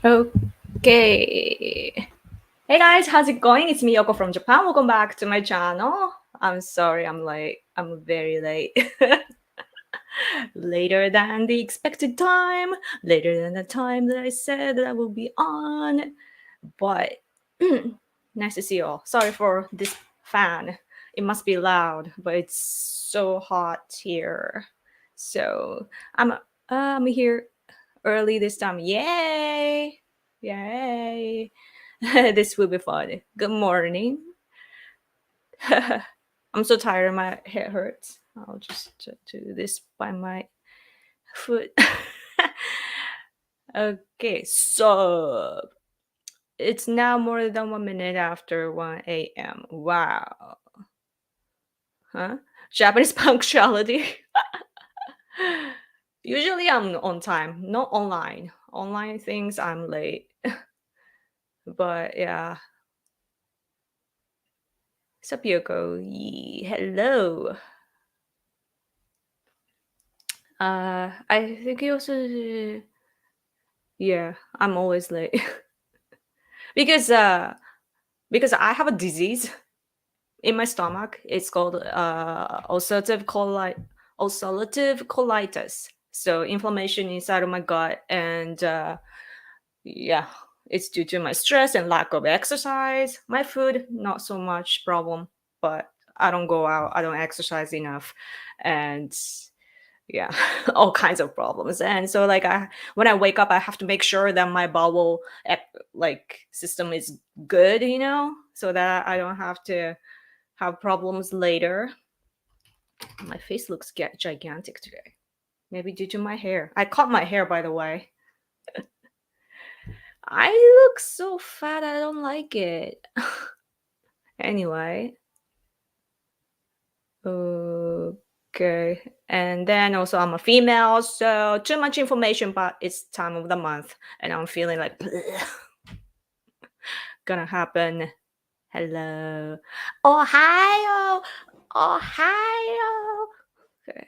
Okay. Hey guys, how's it going? It's me, Yoko from Japan. Welcome back to my channel. I'm sorry I'm late. I'm very late. Later than the expected time. Later than the time that I said that I will be on. But nice to see you all. Sorry for this fan. It must be loud, but it's so hot here. So I'm here early this time. Yay! Yay! This will be fun. Good morning. I'm so tired. My head hurts. I'll just do this by my foot. Okay, so it's now more than 1 minute after 1 a.m. Wow. Huh? Japanese punctuality. Usually I'm on time, not online. Online things I'm late. But yeah. Sapyoko, hello. I think you also, yeah, I'm always late because uh because I have a disease in my stomach. It's called ulcerative colitis. So inflammation inside of my gut, and yeah, it's due to my stress and lack of exercise. My food, not so much problem, but I don't go out, I don't exercise enough, and yeah, all kinds of problems. And so like when I wake up, I have to make sure that my bowel like system is good, so that I don't have to have problems later. My face looks gigantic today, maybe due to my hair. I cut my hair, by the way. I look so fat, I don't like it. Anyway, okay. And then also I'm a female, so too much information, but it's time of the month and I'm feeling like gonna happen. Hello. Ohio. Ohio. Okay.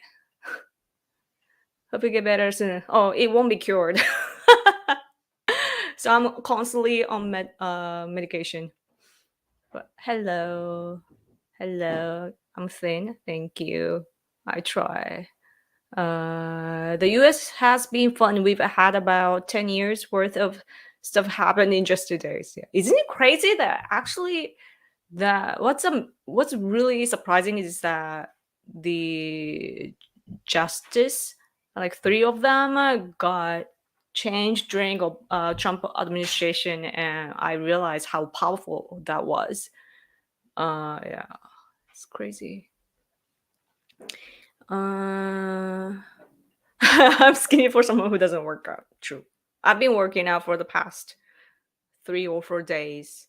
Hope you get better soon. Oh, it won't be cured. So I'm constantly on medication. But hello. Hello. I'm thin. Thank you. I try. The US has been fun. We've had about 10 years worth of stuff happen in just 2 days. Yeah. Isn't it crazy that actually what's really surprising is that the justice, like three of them, got changed during Trump administration, and I realized how powerful that was. Yeah, it's crazy. Uh, I'm skinny for someone who doesn't work out. True. I've been working out for the past 3 or 4 days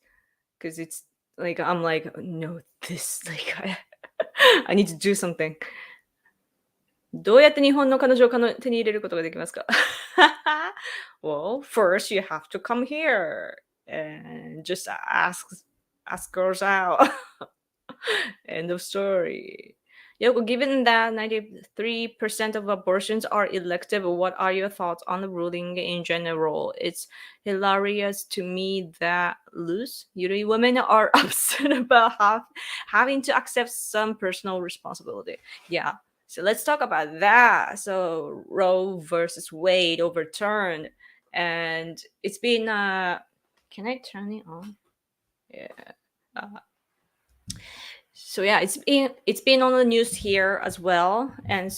because it's like I'm like no, this like I need to do something. どうやって日本の彼女を手に入れることができますか? Well, first you have to come here and just ask girls out. End of story. Yoko, given that 93% of abortions are elective, what are your thoughts on the ruling in general? It's hilarious to me that loose, usually women are upset about having to accept some personal responsibility. Yeah, so let's talk about that. So Roe versus Wade overturned, and it's been. Can I turn it on? Yeah. Uh, so yeah, it's been on the news here as well, and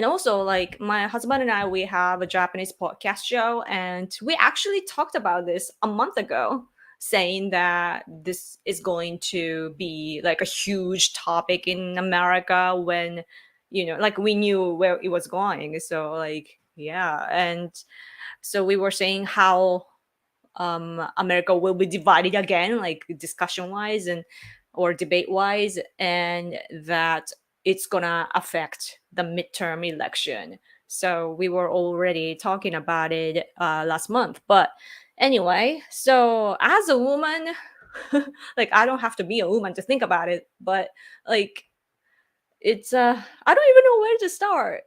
also like my husband and I, we have a Japanese podcast show, and we actually talked about this a month ago, saying that this is going to be like a huge topic in America when like we knew where it was going. So like yeah, and so we were saying how America will be divided again, like discussion wise and or debate wise, and that it's gonna affect the midterm election. So we were already talking about it last month. But anyway, so as a woman, like I don't have to be a woman to think about it, but like it's I don't even know where to start.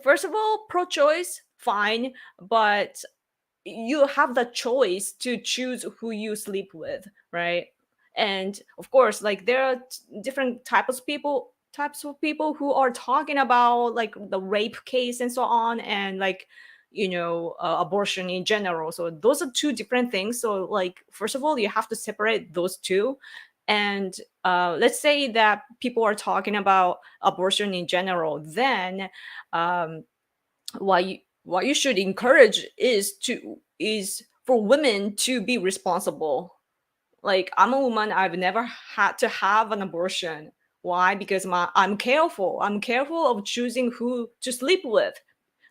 First of all, pro-choice, fine, but you have the choice to choose who you sleep with, right? And of course, like there are different types of people who are talking about like the rape case and so on, and like abortion in general. So those are two different things. So like first of all, you have to separate those two. And let's say that people are talking about abortion in general, then um, what you should encourage is for women to be responsible. Like I'm a woman, I've never had to have an abortion. Why? Because I'm careful of choosing who to sleep with.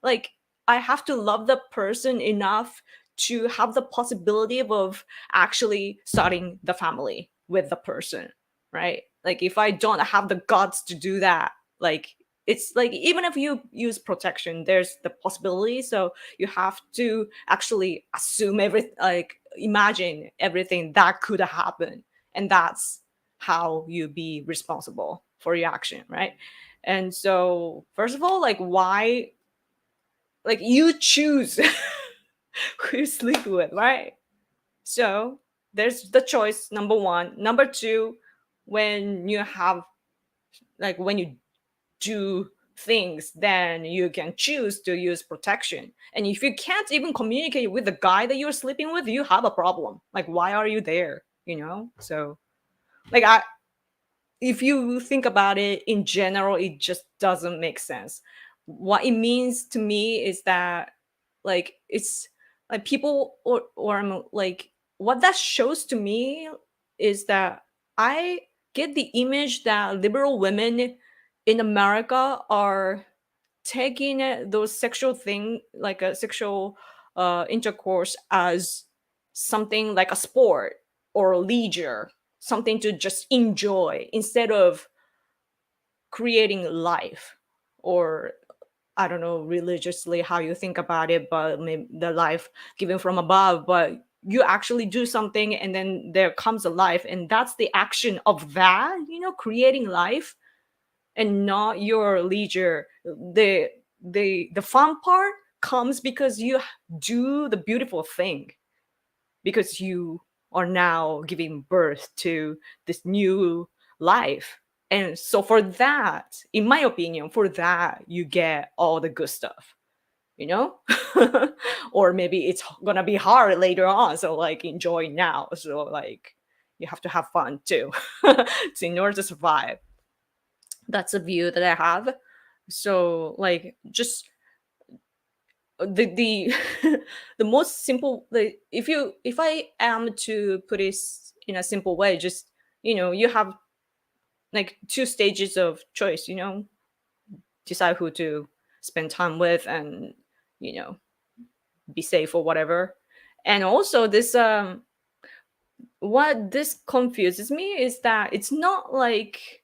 Like I have to love the person enough to have the possibility of actually starting the family with the person, right? Like if I don't have the guts to do that, like it's like even if you use protection, there's the possibility. So you have to actually assume everything, like imagine everything that could happen, and that's how you be responsible for your action, right? And so first of all, like why, like you choose who you sleep with, right? So there's the choice, number one. Number two, when you have, like when you do things, then you can choose to use protection. And if you can't even communicate with the guy that you're sleeping with, you have a problem. Like why are you there, so like I if you think about it in general, it just doesn't make sense. What it means to me is that, like, it's like people, like, what that shows to me is that I get the image that liberal women in America are taking those sexual thing, like a sexual intercourse, as something like a sport or leisure, something to just enjoy instead of creating life, or I don't know religiously how you think about it, but maybe the life given from above. But you actually do something and then there comes a life, and that's the action of that, creating life, and not your leisure. The fun part comes because you do the beautiful thing, because you are now giving birth to this new life. And so for that, in my opinion, for that you get all the good stuff, you know or maybe it's gonna be hard later on, so like enjoy now. So like you have to have fun too so in order to survive. That's a view that I have. So like just the the most simple, like if I am to put it in a simple way, just you have like two stages of choice, decide who to spend time with, and you know be safe or whatever. And also this what this confuses me is that it's not like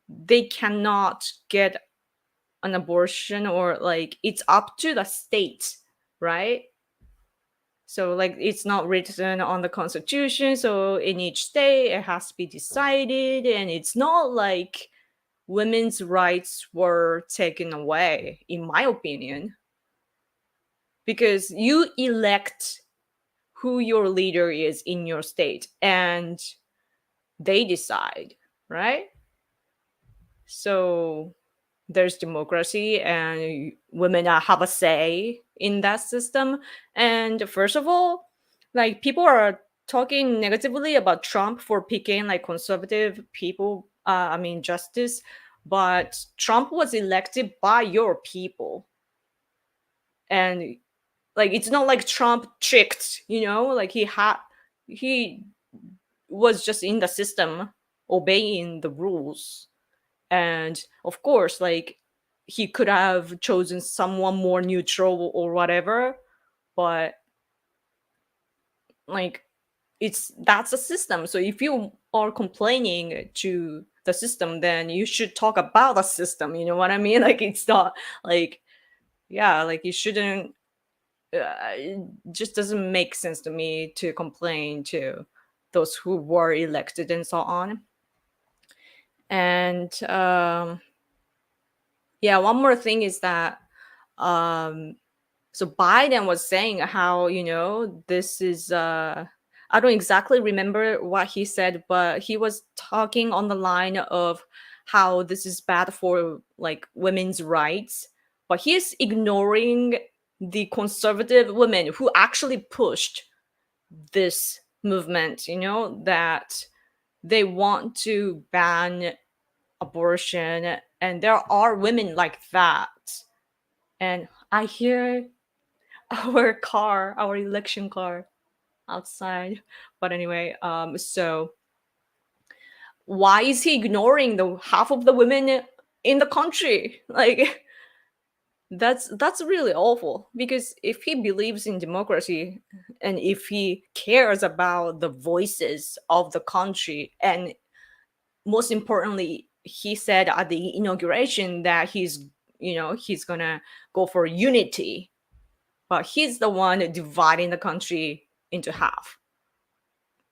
they cannot get an abortion, or like it's up to the state, right? So like it's not written on the constitution, so in each state it has to be decided, and it's not like women's rights were taken away, in my opinion, because you elect who your leader is in your state and they decide, right? So there's democracy and women have a say in that system. And first of all, like people are talking negatively about Trump for picking like conservative people, I mean justice, but Trump was elected by your people. And like it's not like Trump tricked, like he was just in the system obeying the rules. And of course, like he could have chosen someone more neutral or whatever, but like that's a system. So if you are complaining to the system, then you should talk about the system, you know what I mean? Like it's not like, yeah, like you shouldn't, it just doesn't make sense to me to complain to those who were elected and so on. And yeah, one more thing is that um So Biden was saying how, this is I don't exactly remember what he said, but he was talking on the line of how this is bad for like women's rights, but he's ignoring the conservative women who actually pushed this movement, that they want to ban abortion, and there are women like that. And I hear our election car outside. But anyway, so why is he ignoring the half of the women in the country? Like that's really awful, because if he believes in democracy and if he cares about the voices of the country, and most importantly, he said at the inauguration that he's gonna go for unity, but he's the one dividing the country into half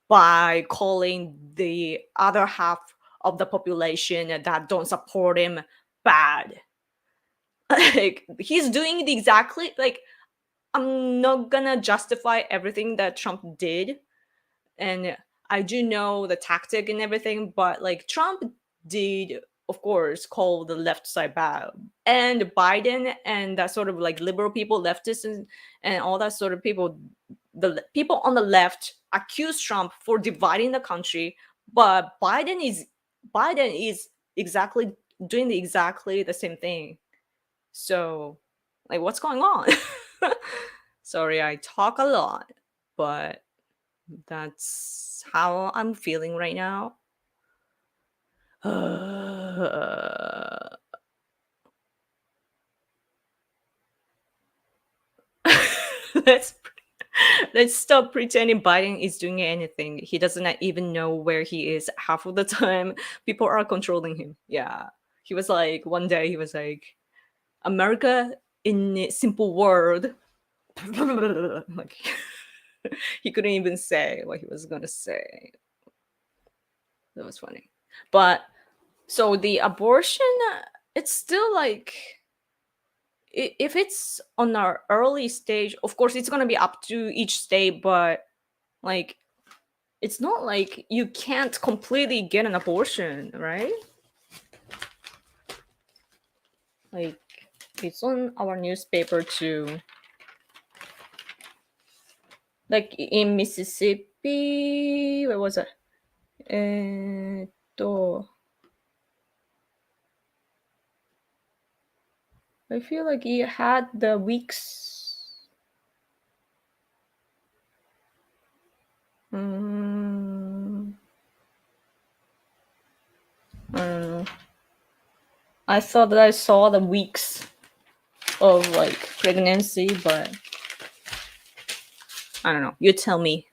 by calling the other half of the population that don't support him bad. Like he's doing the exactly like, I'm not gonna justify everything that Trump did, and I do know the tactic and everything, but like Trump did, of course, call the left side bad, and Biden and that sort of like liberal people, leftists, and all that sort of people, people on the left accuse Trump for dividing the country, but Biden is exactly doing exactly the same thing. So, like, what's going on? Sorry, I talk a lot, but that's how I'm feeling right now. let's let's stop pretending Biden is doing anything. He doesn't even know where he is half of the time. People are controlling him. Yeah. He was like, one day he was like, America in a simple word. Like he couldn't even say what he was gonna say. That was funny. But so the abortion, it's still like, if it's on our early stage, of course it's gonna be up to each state, but like it's not like you can't completely get an abortion, right? Like it's on our newspaper too. Like in Mississippi, where was it? と I feel like he had the weeks. Mm, I don't know. I thought that I saw the weeks of like pregnancy, but I don't know. You tell me.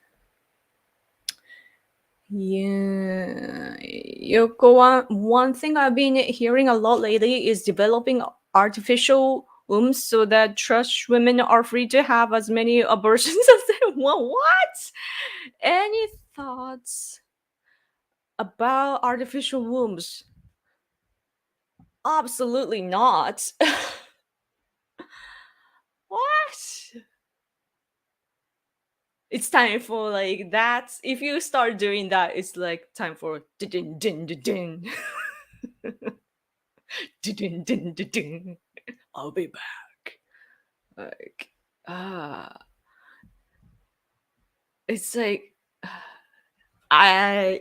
Yeah, Yoko, one thing I've been hearing a lot lately is developing artificial wombs so that trans women are free to have as many abortions as they want. What? Any thoughts about artificial wombs? Absolutely not. What? It's time for like that. If you start doing that, it's like time for din din din din din din din din. I'll be back. Like it's like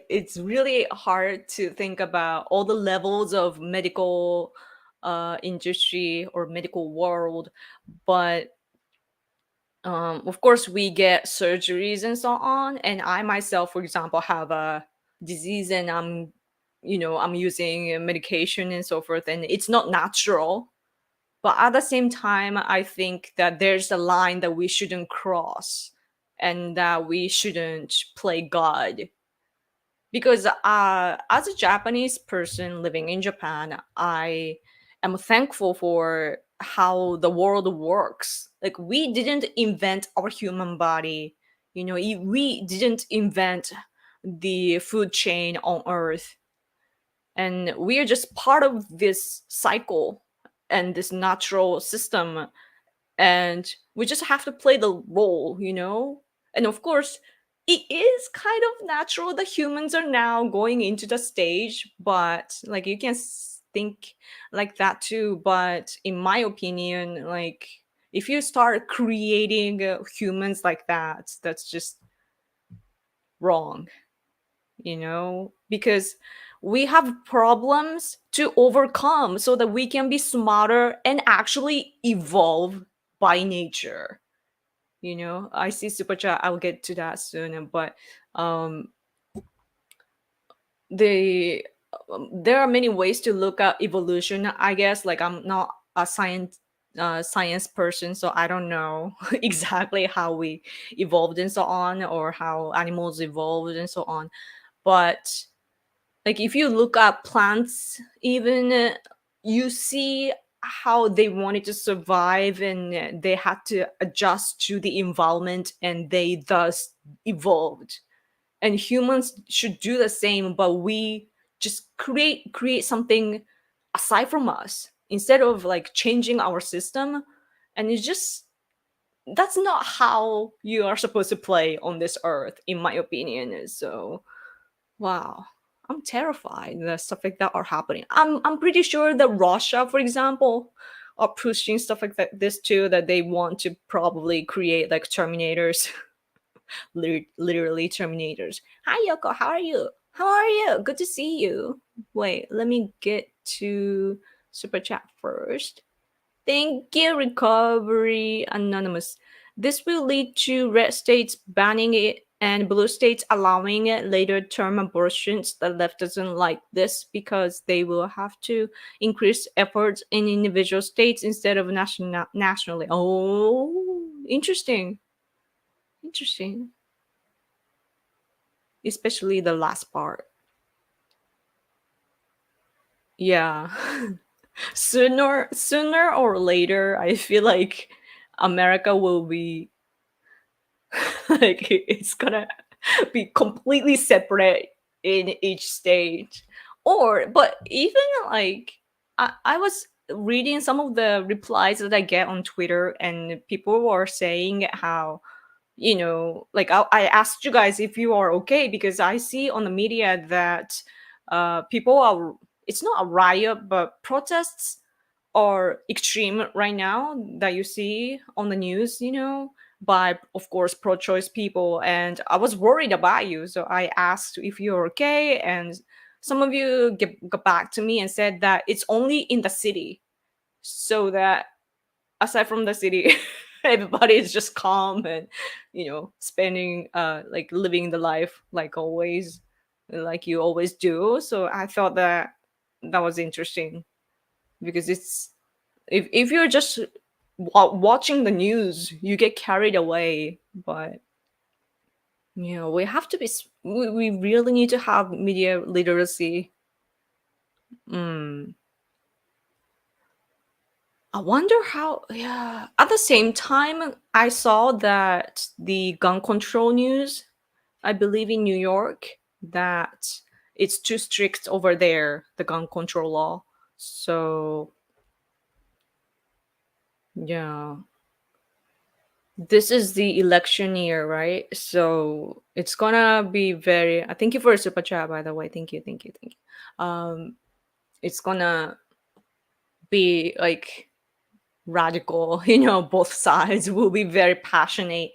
it's really hard to think about all the levels of medical industry or medical world, but of course we get surgeries and so on, and I myself, for example, have a disease, and I'm using medication and so forth, and it's not natural. But at the same time, I think that there's a line that we shouldn't cross, and that we shouldn't play God. Because as a Japanese person living in Japan, I am thankful for how the world works. Like we didn't invent our human body, we didn't invent the food chain on Earth, and we are just part of this cycle and this natural system. and we just have to play the role. And of course, it is kind of natural that humans are now going into the stage, but like you can think like that too. But in my opinion, like if you start creating humans like that, that's just wrong, because we have problems to overcome so that we can be smarter and actually evolve by nature. I see super chat. I'll get to that soon. But um, the there are many ways to look at evolution. I guess like I'm not a science person, so I don't know exactly how we evolved and so on, or how animals evolved and so on. But like if you look at plants, even you see how they wanted to survive, and they had to adjust to the environment, and they thus evolved. And humans should do the same, but we just create something aside from us instead of like changing our system. And it's just, that's not how you are supposed to play on this earth, in my opinion. So wow, I'm terrified that stuff like that are happening. I'm pretty sure that Russia, for example, are pushing stuff like this too, that they want to probably create like Terminators, literally Terminators. Hi Yoko, how are you? How are you? Good to see you. Wait, let me get to super chat first. Thank you, Recovery Anonymous. This will lead to red states banning it and blue states allowing it later term abortions. The left doesn't like this because they will have to increase efforts in individual states instead of nationally. Oh, interesting. Interesting. Especially the last part. Yeah. Sooner or later, I feel like America will be like it's gonna be completely separate in each state. Or but even like I was reading some of the replies that I get on Twitter, and people were saying how, like I asked you guys if you are okay, because I see on the media that people are, it's not a riot but protests are extreme right now that you see on the news, by of course pro-choice people. And I was worried about you, so I asked if you're okay, and some of you got back to me and said that it's only in the city, so that aside from the city everybody is just calm and spending like living the life like always, like you always do. So I thought that that was interesting, because it's, if you're just watching the news, you get carried away. But we have to be we really need to have media literacy. mm. I wonder how, yeah. At the same time, I saw that the gun control news, I believe in New York, that it's too strict over there, the gun control law. So yeah, this is the election year, right? So it's gonna be very. Thank you for a super chat, by the way. Thank you, thank you, thank you. It's gonna be like radical. Both sides will be very passionate.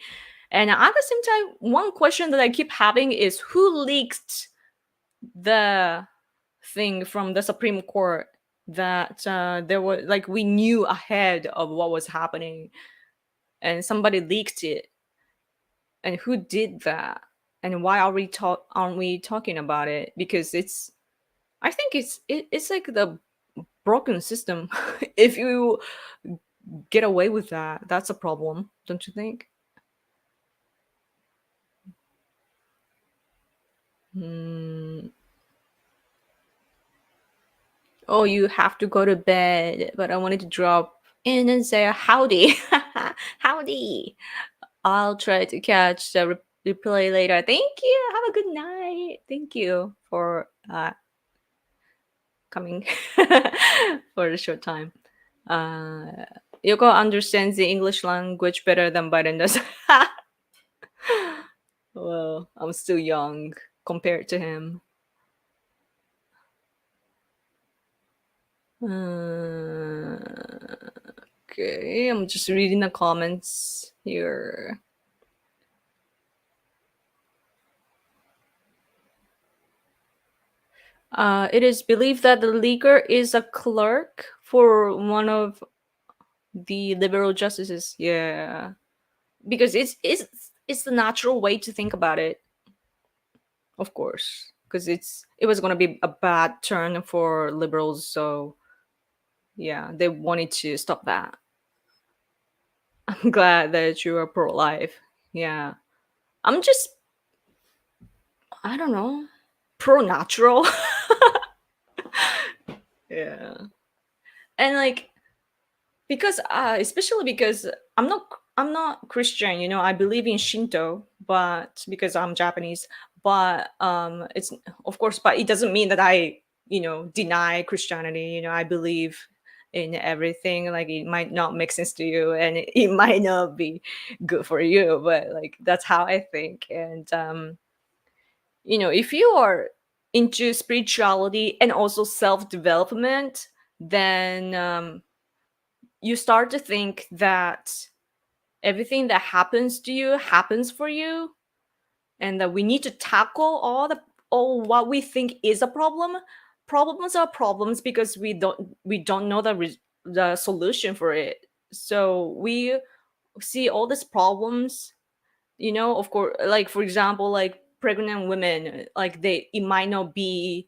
And at the same time, one question that I keep having is who leaked the thing from the Supreme Court, that there was, like, we knew ahead of what was happening, and somebody leaked it. And who did that? And why aren't we talking about it? Because I think it's like the broken system. If you get away with that, that's a problem, don't you think? Hmm. Oh, you have to go to bed, but I wanted to drop in and say howdy. Howdy. I'll try to catch the replay later. Thank you. Have a good night. Thank you for coming for a short time. Uh, Yoko understands the English language better than Biden does. Well, I'm still young compared to him. Uh, okay, I'm just reading the comments here. It is believed that the leaker is a clerk for one of the liberal justices. Yeah, because it's the natural way to think about it, of course. Because it was gonna be a bad turn for liberals, so yeah, they wanted to stop that. I'm glad that you are pro-life. Yeah, I'm just I don't know pro-natural. Yeah, and like because especially because I'm not Christian, I believe in Shinto, but because I'm Japanese, but it's of course, but it doesn't mean that I deny Christianity. I believe in everything. Like it might not make sense to you and it might not be good for you, but like that's how I think. And if you are into spirituality and also self-development, then you start to think that everything that happens to you happens for you, and that we need to tackle all what we think is a problem. Problems are problems because we don't know the solution for it. So we see all these problems, of course, like for example, like pregnant women, like it might not be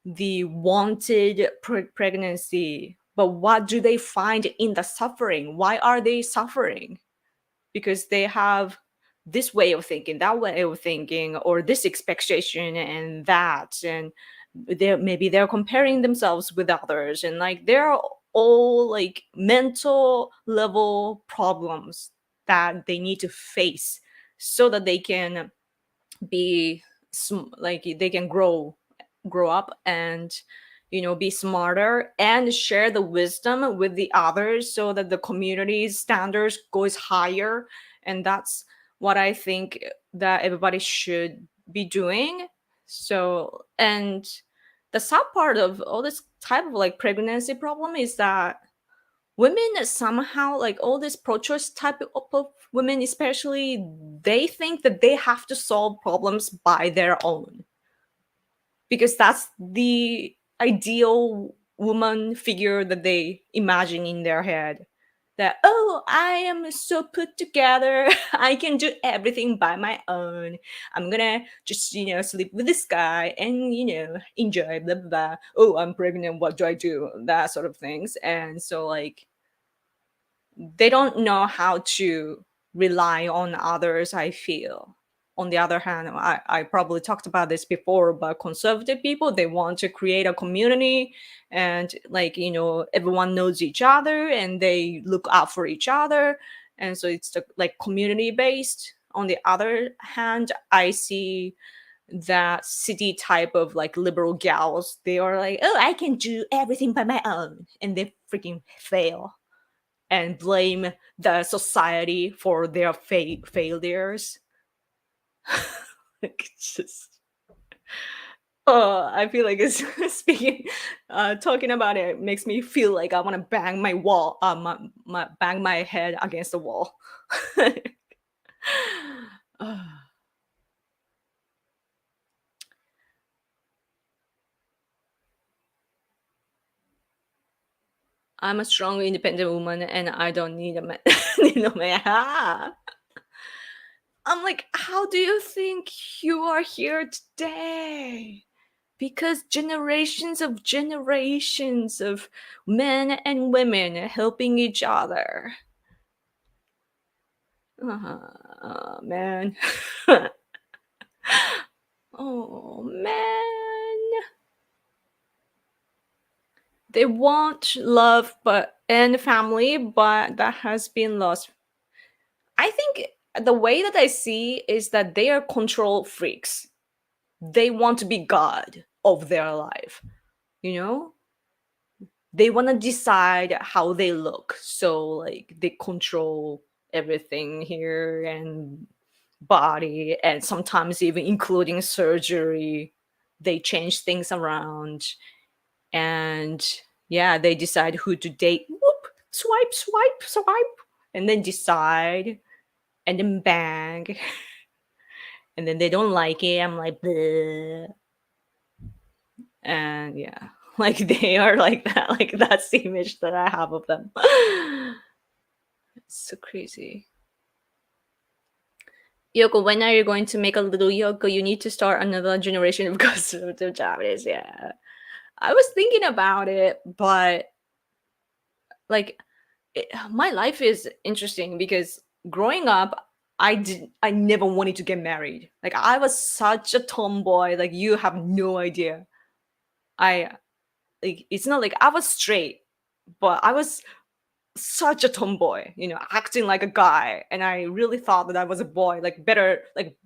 the wanted pregnancy, but what do they find in the suffering? Why are they suffering? Because they have this way of thinking, that way of thinking, or this expectation and that, and maybe they're comparing themselves with others, and like they're all like mental level problems that they need to face so that they can be like they can grow up and be smarter and share the wisdom with the others so that the community's standards goes higher. And that's what I think that everybody should be doing. So, and the sad part of all this type of like pregnancy problem is that women somehow, like all this pro-choice type of women especially, they think that they have to solve problems by their own, because that's the ideal woman figure that they imagine in their head. That, oh, I am so put together, I can do everything by my own, I'm gonna just sleep with this guy and enjoy blah blah blah. Oh, I'm pregnant, what do I do, that sort of things. And so like they don't know how to rely on others, I feel. On the other hand, I probably talked about this before, but conservative people, they want to create a community, and like everyone knows each other and they look out for each other, and so it's like community based. On the other hand, I see that city type of like liberal gals, they are like, oh, I can do everything by my own, and they freaking fail and blame the society for their failures. Like, it's just, oh, I feel like it's speaking, talking about it makes me feel like I want to bang my wall, bang my head against the wall. I'm a strong, independent woman, and I don't need a man. Need a man. I'm like, how do you think you are here today? Because generations of men and women helping each other. Man. Oh man. They want love and family, but that has been lost. I think the way that I see is that they are control freaks. They want to be God of their life, you know? they want to decide how they look. So like they control everything here and body, and sometimes even including surgery. They change things around, and yeah, they decide who to date. Whoop, swipe, swipe, swipe, and then decide, and then bang, and then they don't like it. I'm like, bleh. And yeah, like they are like that. Like that's the image that I have of them. It's so crazy. Yoko, when are you going to make a little Yoko? You need to start another generation of conservative Japanese. Yeah. I was thinking about it, but like my life is interesting because growing up, I never wanted to get married. Like I was such a tomboy, like you have no idea. I like it's not like I was straight, but I was such a tomboy, acting like a guy, and I really thought that I was a boy, like better, like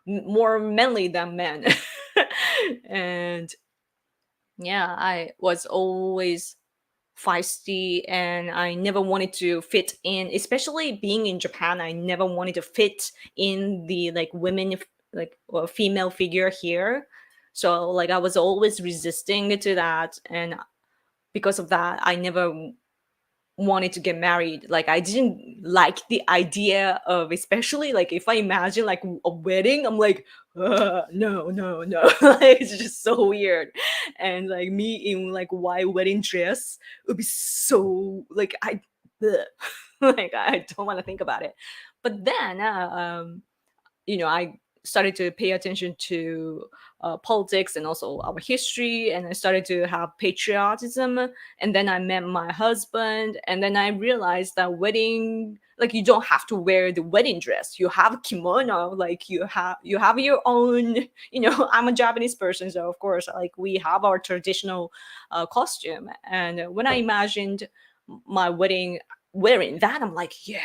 more manly than men. And yeah, I was always feisty, and I never wanted to fit in, especially being in Japan. I never wanted to fit in the like like or female figure here. So like I was always resisting to that, and because of that I never wanted to get married. Like I didn't like the idea of, especially like if I imagine like a wedding, I'm like, no, no, no. Like, it's just so weird. And like me in like white wedding dress would be so like bleh. Like I don't want to think about it. But then I started to pay attention to politics and also our history, and I started to have patriotism. And then I met my husband, and then I realized that wedding, like you don't have to wear the wedding dress. You have kimono, like you have your own. I'm a Japanese person, so of course, like we have our traditional costume. And when I imagined my wedding wearing that, I'm like, yeah,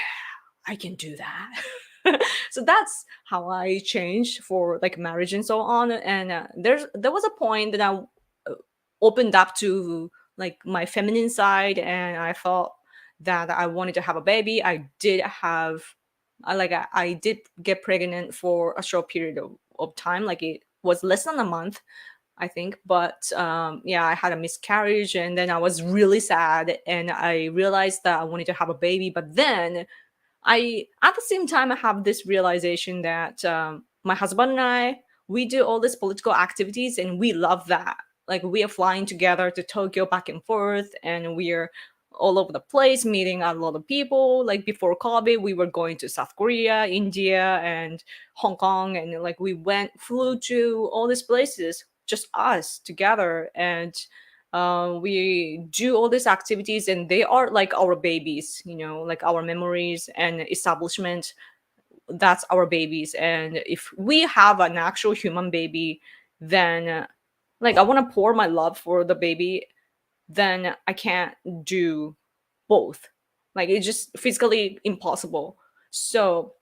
I can do that. So that's how I changed for like marriage and so on. And there was a point that I opened up to like my feminine side, and I thought that I wanted to have a baby. I did get pregnant for a short period of time. Like it was less than a month, I think. But yeah, I had a miscarriage, and then I was really sad, and I realized that I wanted to have a baby. But then at the same time, I have this realization that my husband and we do all these political activities, and we love that. Like we are flying together to Tokyo back and forth, and we are all over the place meeting a lot of people. Like before COVID, we were going to South Korea, India, and Hong Kong, and like we flew to all these places, just us together. And we do all these activities, and they are like our babies, like our memories and establishment. That's our babies. And if we have an actual human baby, then like I want to pour my love for the baby, then I can't do both. Like it's just physically impossible. So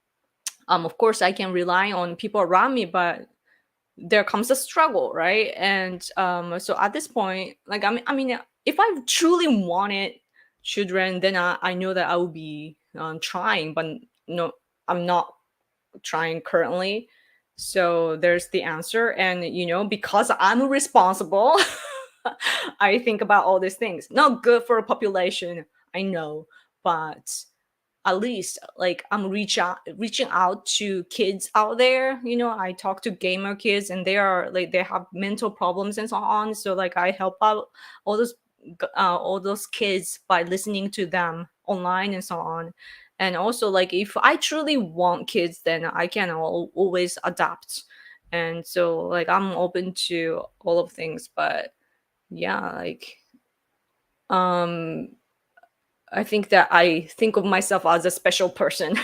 of course I can rely on people around me, but there comes a struggle, right? And so at this point, like I mean, if I truly wanted children, then I know that I will be trying, but no, I'm not trying currently. So there's the answer. And because I'm responsible, I think about all these things. Not good for a population, I know, but at least like I'm reaching out to kids out there. I talk to gamer kids, and they have mental problems and so on. So like I help out all those kids by listening to them online and so on. And also like if I truly want kids, then I can always adapt. And so like I'm open to all of things. But yeah, like um I think that I think of myself as a special person,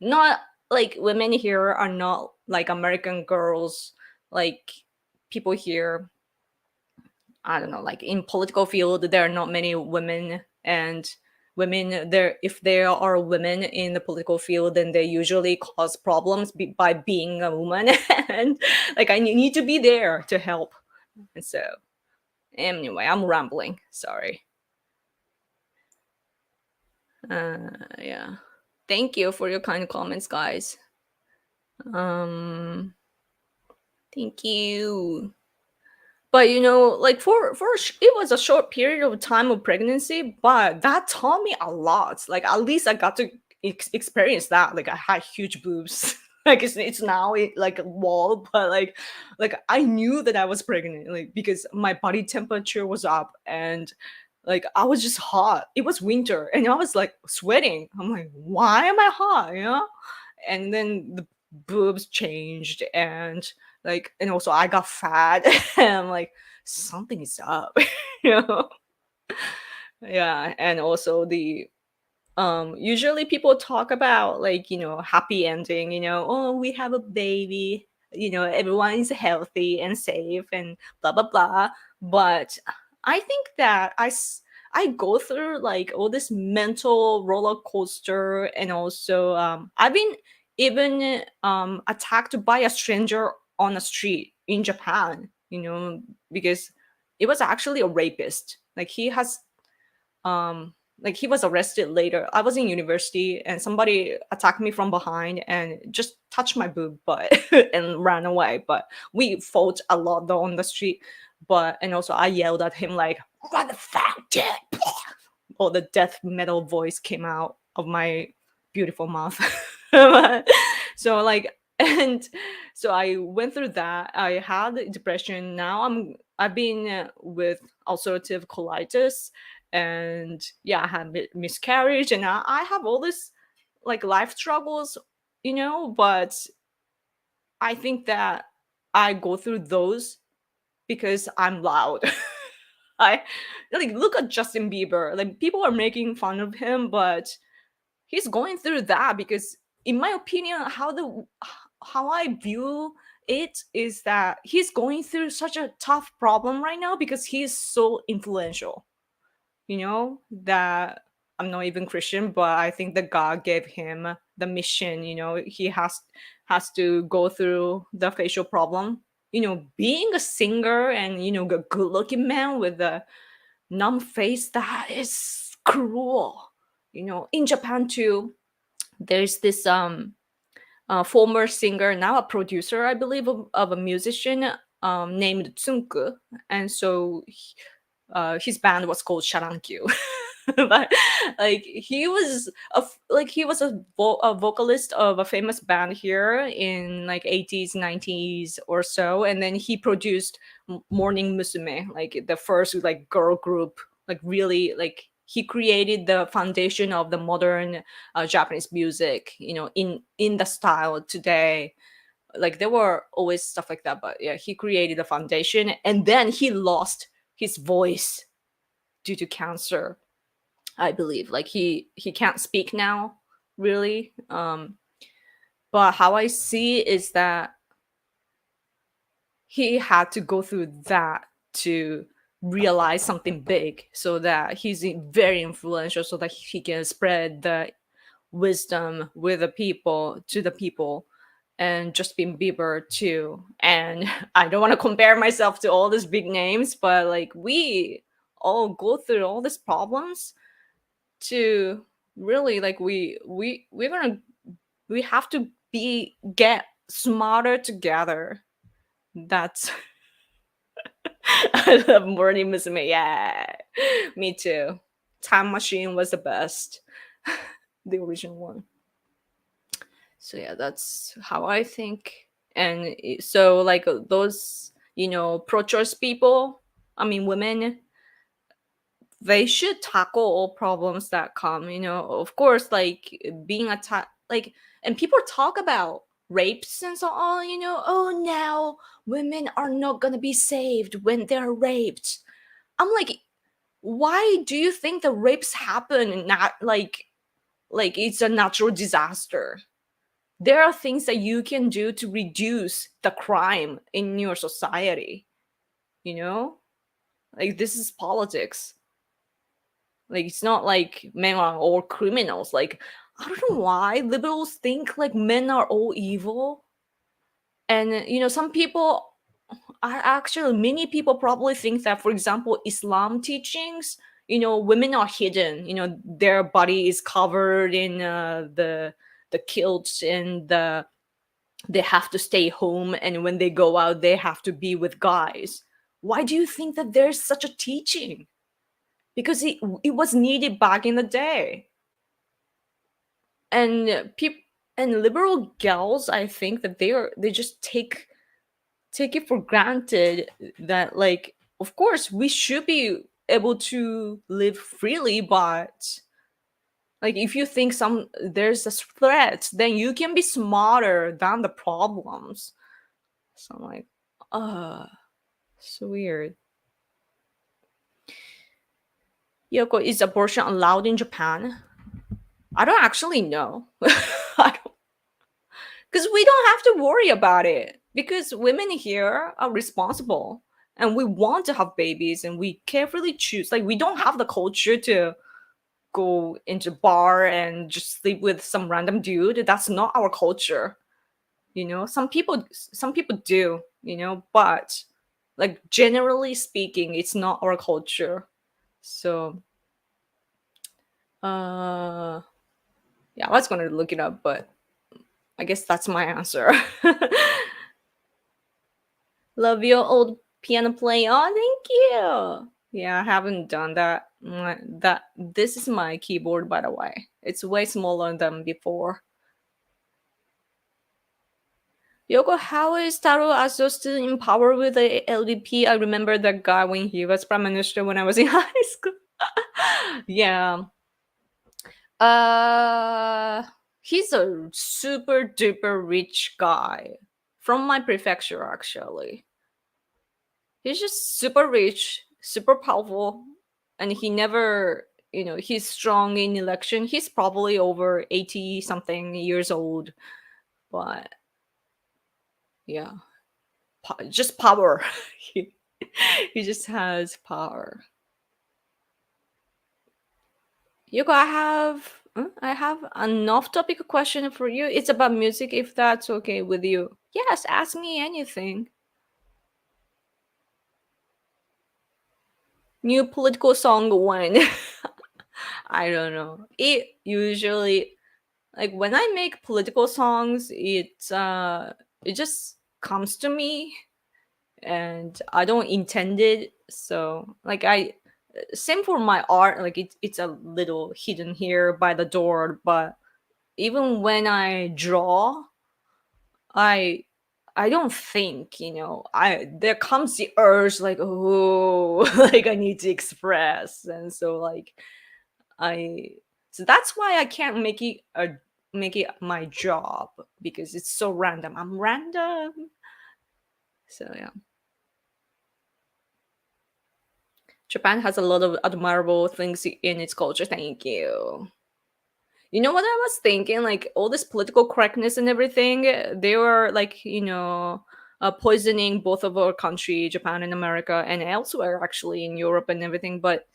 Not like women here are not like American girls, like people here, I don't know, like in political field, there are not many women. And women there, if there are women in the political field, then they usually cause problems by being a woman. And like I need to be there to help. And so Anyway, I'm rambling. Sorry. Yeah. Thank you for your kind comments, guys. Um, thank you. But like it was a short period of time of pregnancy, but that taught me a lot. Like at least I got to experience that. Like I had huge boobs. Like it's now like a wall, but like I knew that I was pregnant, like because my body temperature was up and like I was just hot. It was winter and I was like sweating. I'm like, why am I hot? And then the boobs changed and also I got fat and I'm like something is up. you know yeah, and also the usually people talk about like happy ending, oh we have a baby, everyone is healthy and safe and blah blah blah. But I think that I go through like all this mental roller coaster, and also I've been even attacked by a stranger on the street in Japan, because it was actually a rapist. Like he was arrested later. I was in university and somebody attacked me from behind and just touched my boob butt and ran away. But we fought a lot though on the street. But and also I yelled at him like, "What the fuck, dude?" Or the death metal voice came out of my beautiful mouth. So like and so I went through that. I had depression. Now I've been with ulcerative colitis, and yeah, I had miscarriage, and I have all this like life struggles, but I think that I go through those because I'm loud. I like look at Justin Bieber. Like people are making fun of him, but he's going through that because in my opinion how I view it is that he's going through such a tough problem right now because he is so influential, that I'm not even Christian, but I think that God gave him the mission. He has to go through the facial problem. Being a singer and a good looking man with a numb face, that is cruel. In Japan too, there's this former singer, now a producer, I believe, of a musician named Tsunku, and so his band was called Sharankyu. But like he was a vocalist of a famous band here in like 80s 90s or so, and then he produced Morning Musume, like the first like girl group, like really like he created the foundation of the modern Japanese music, in the style today. Like there were always stuff like that, but yeah, he created the foundation, and then he lost his voice due to cancer, I believe. Like he can't speak now, really. But how I see is that he had to go through that to realize something big, so that he's very influential, so that he can spread the wisdom with the people to the people. And Justin Bieber too. And I don't want to compare myself to all these big names, but like we all go through all these problems to really like we have to be get smarter together. That's I love Morning Musume. Yeah, me too. Time Machine was the best, the original one. So yeah, that's how I think. And so like those pro-choice people, I mean women, they should tackle all problems that come. Of course, like being attacked, like, and people talk about rapes and so on. Oh, now women are not gonna be saved when they're raped. I'm like, why do you think the rapes happen? Not like it's a natural disaster. There are things that you can do to reduce the crime in your society. You know, like this is politics. Like it's not like men are all criminals. Like I don't know why liberals think like men are all evil. And some people actually many people probably think that, for example, Islam teachings, women are hidden. Their body is covered in the kilts, and they have to stay home, and when they go out they have to be with guys. Why do you think that there's such a teaching? Because it was needed back in the day. And people and liberal gals, I think that they just take it for granted that, like, of course we should be able to live freely, but like, if you think there's a threat, then you can be smarter than the problems. So I'm like, so weird. Yoko, is abortion allowed in Japan? I don't actually know. Because we don't have to worry about it, because women here are responsible, and we want to have babies, and we carefully choose. Like, we don't have the culture to go into bar and just sleep with some random dude. That's not our culture. Some people do, but like, generally speaking, it's not our culture. So uh yeah, I was gonna look it up, but I guess that's my answer. Love your old piano playing. Oh, thank you. Yeah, I haven't done that. This is my keyboard, by the way. It's way smaller than before. Yoko, how is Taro Aso still in power with the LDP? I remember that guy when he was prime minister when I was in high school. Yeah. Uh, he's a super duper rich guy from my prefecture, actually. He's just super rich, super powerful, and he never, he's strong in election. He's probably over 80 something years old, but yeah, just power. he, he just has power. Yuko, I have an off-topic question for you. It's about music, if that's okay with you. Yes, ask me anything. New political song when? I don't know. It usually, like, when I make political songs, it just comes to me, and I don't intend it. So, like, I same for my art. Like, it's a little hidden here by the door, but even when I draw, I I don't think, I there comes the urge, like, oh, like, I need to express. And so, like, I so that's why I can't make it my job, because it's so random. I'm random. So yeah. Japan has a lot of admirable things in its culture. Thank you. You know what I was thinking? Like, all this political correctness and everything, they were like, poisoning both of our country, Japan and America, and elsewhere, actually, in Europe and everything. But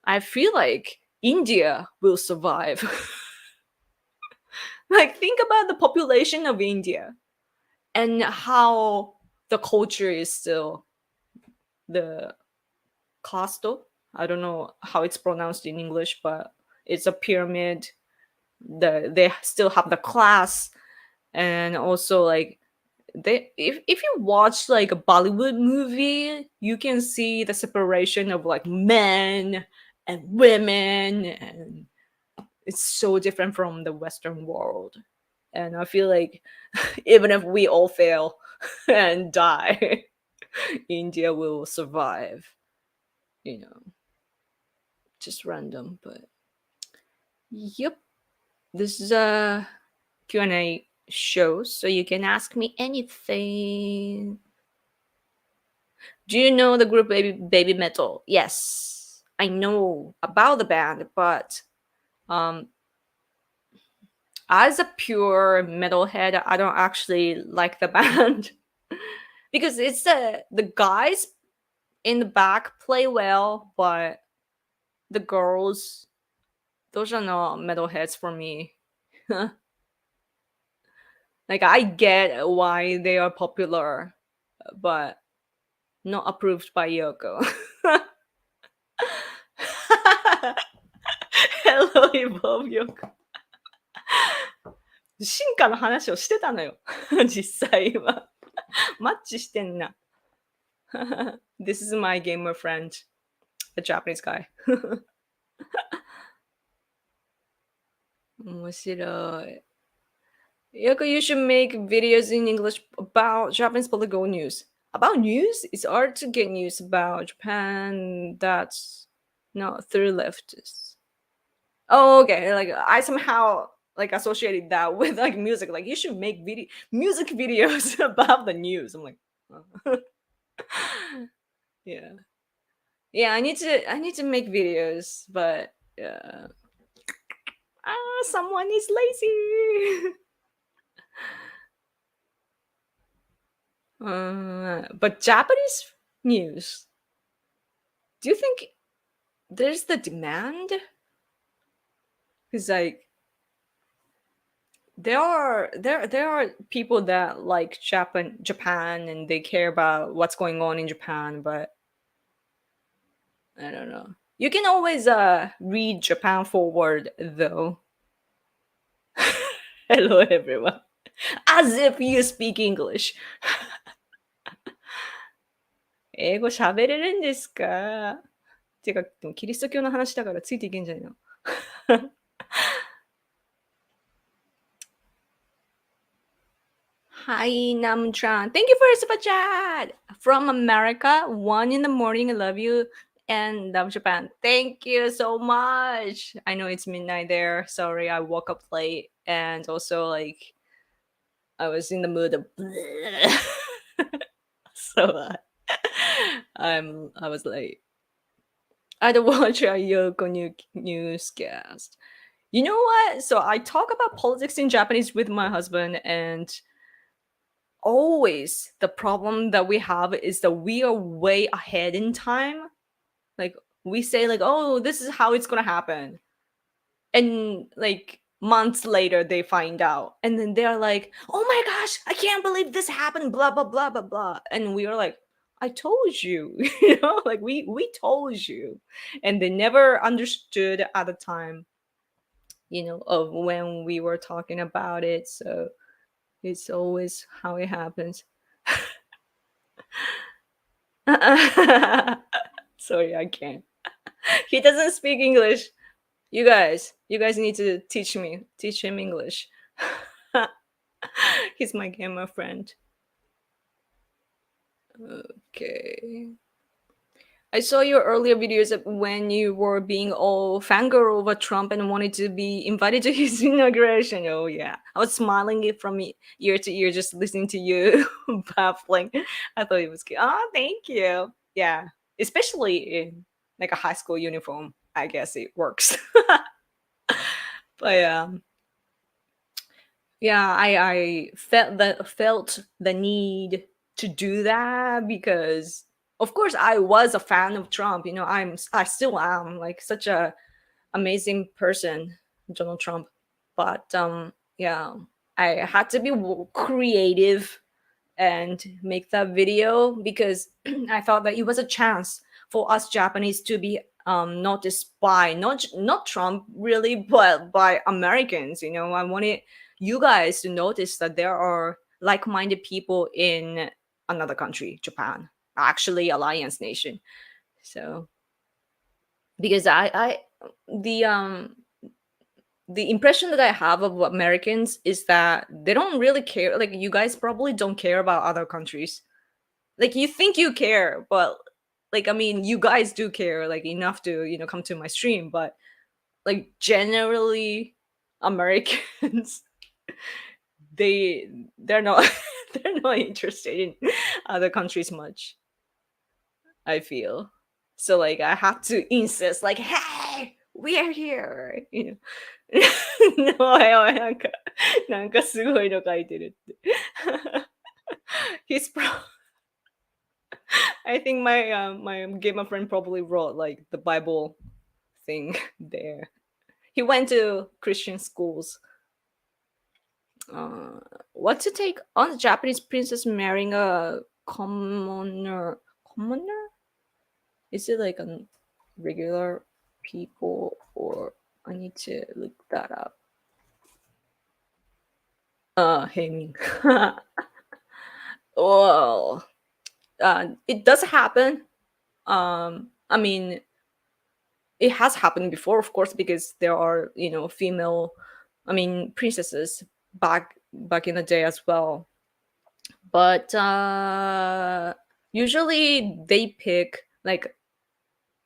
I feel like India will survive. Like, think about the population of India and how the culture is still the casto. I don't know how it's pronounced in English, but it's a pyramid. They still have the class, and also, like, if you watch like a Bollywood movie, you can see the separation of, like, men and women, and it's so different from the Western world. And I feel like even if we all fail and die, India will survive. You know, just random, but yep. This is a Q&A show, so you can ask me anything. Do you know the group Baby Metal? Yes, I know about the band, but um, as a pure metalhead, I don't actually like the band because it's the guys in the back play well, but the girls, those are not metalheads for me. Like, I get why they are popular, but not approved by Yoko. Hello, Evolve Yoko. 進化の話をしてたのよ。実際は。マッチしてんな。This is my gamer friend, a Japanese guy. 面白い。Yoko, you should make videos in English about Japanese political news. About news? It's hard to get news about Japan that's not through leftists. Oh, okay. Like I somehow like associated that with like music. Like you should make music videos about the news. I'm like, oh. Yeah. Yeah, I need to make videos, but someone is lazy. But Japanese news, do you think there's the demand? Because like there are people that like Japan and they care about what's going on in Japan, but I don't know. You can always read Japan forward though. Hello everyone. As if you speak English. 英語喋れるんですか？てか、でもキリスト教の話だからついていけんじゃないの？Hi, Namchan. Thank you for your super chat. From America, 1 in the morning. I love you and love Japan. Thank you so much. I know it's midnight there. Sorry, I woke up late and also like I was in the mood of so I was late. I don't watch a Yoko newscast. You know what? So I talk about politics in Japanese with my husband, and always the problem that we have is that we are way ahead in time. Like we say like, "Oh, this is how it's going to happen." And like months later they find out. And then they're like, "Oh my gosh, I can't believe this happened, blah blah blah blah blah." And we are like, "I told you." Like we told you. And they never understood at the time, of when we were talking about it. So it's always how it happens. Sorry, I can't. He doesn't speak English. You guys need to teach him English. He's my gamer friend. Okay. I saw your earlier videos of when you were being all fangirl over Trump and wanted to be invited to his inauguration. Oh yeah, I was smiling it from ear to ear just listening to you baffling. I thought it was cute. Oh, thank you. Yeah, especially in like a high school uniform. I guess it works. But yeah, I felt the need to do that because of course I was a fan of Trump. I still am like such a amazing person, Donald Trump. But yeah, I had to be creative and make that video because I thought that it was a chance for us Japanese to be noticed by not Trump really, but by Americans. I wanted you guys to notice that there are like-minded people in another country, Japan, actually alliance nation. So because I the impression that I have of Americans is that they don't really care. Like you guys probably don't care about other countries. Like you think you care, but like I mean, you guys do care like enough to come to my stream. But like generally, Americans they're not they're not interested in other countries much. I feel so like I have to insist like, hey, we are here. No, なんかすごいの書いてるって。He's I think my gamer friend probably wrote like the Bible thing there. He went to Christian schools. What to take on a Japanese princess marrying a commoner commoner? Is it like a regular people, or I need to look that up. Hanging. Well, it does happen. I mean, it has happened before, of course, because there are, female, I mean, princesses back in the day as well. But usually they pick like